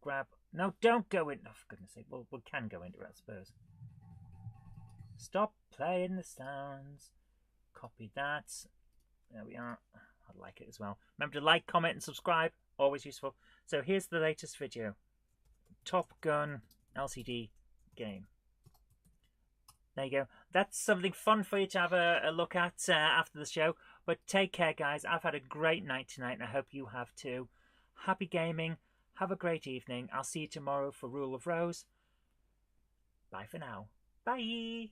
Grab. No, don't go in. Oh, for goodness sake. Well, we can go into it, I suppose. Stop playing the sounds. Copy that. There we are. I like it as well. Remember to like, comment, and subscribe. Always useful. So here's the latest video. Top Gun LCD game. There you go. That's something fun for you to have a look at after the show. But take care, guys. I've had a great night tonight, and I hope you have too. Happy gaming. Have a great evening. I'll see you tomorrow for Rule of Rose. Bye for now. Bye.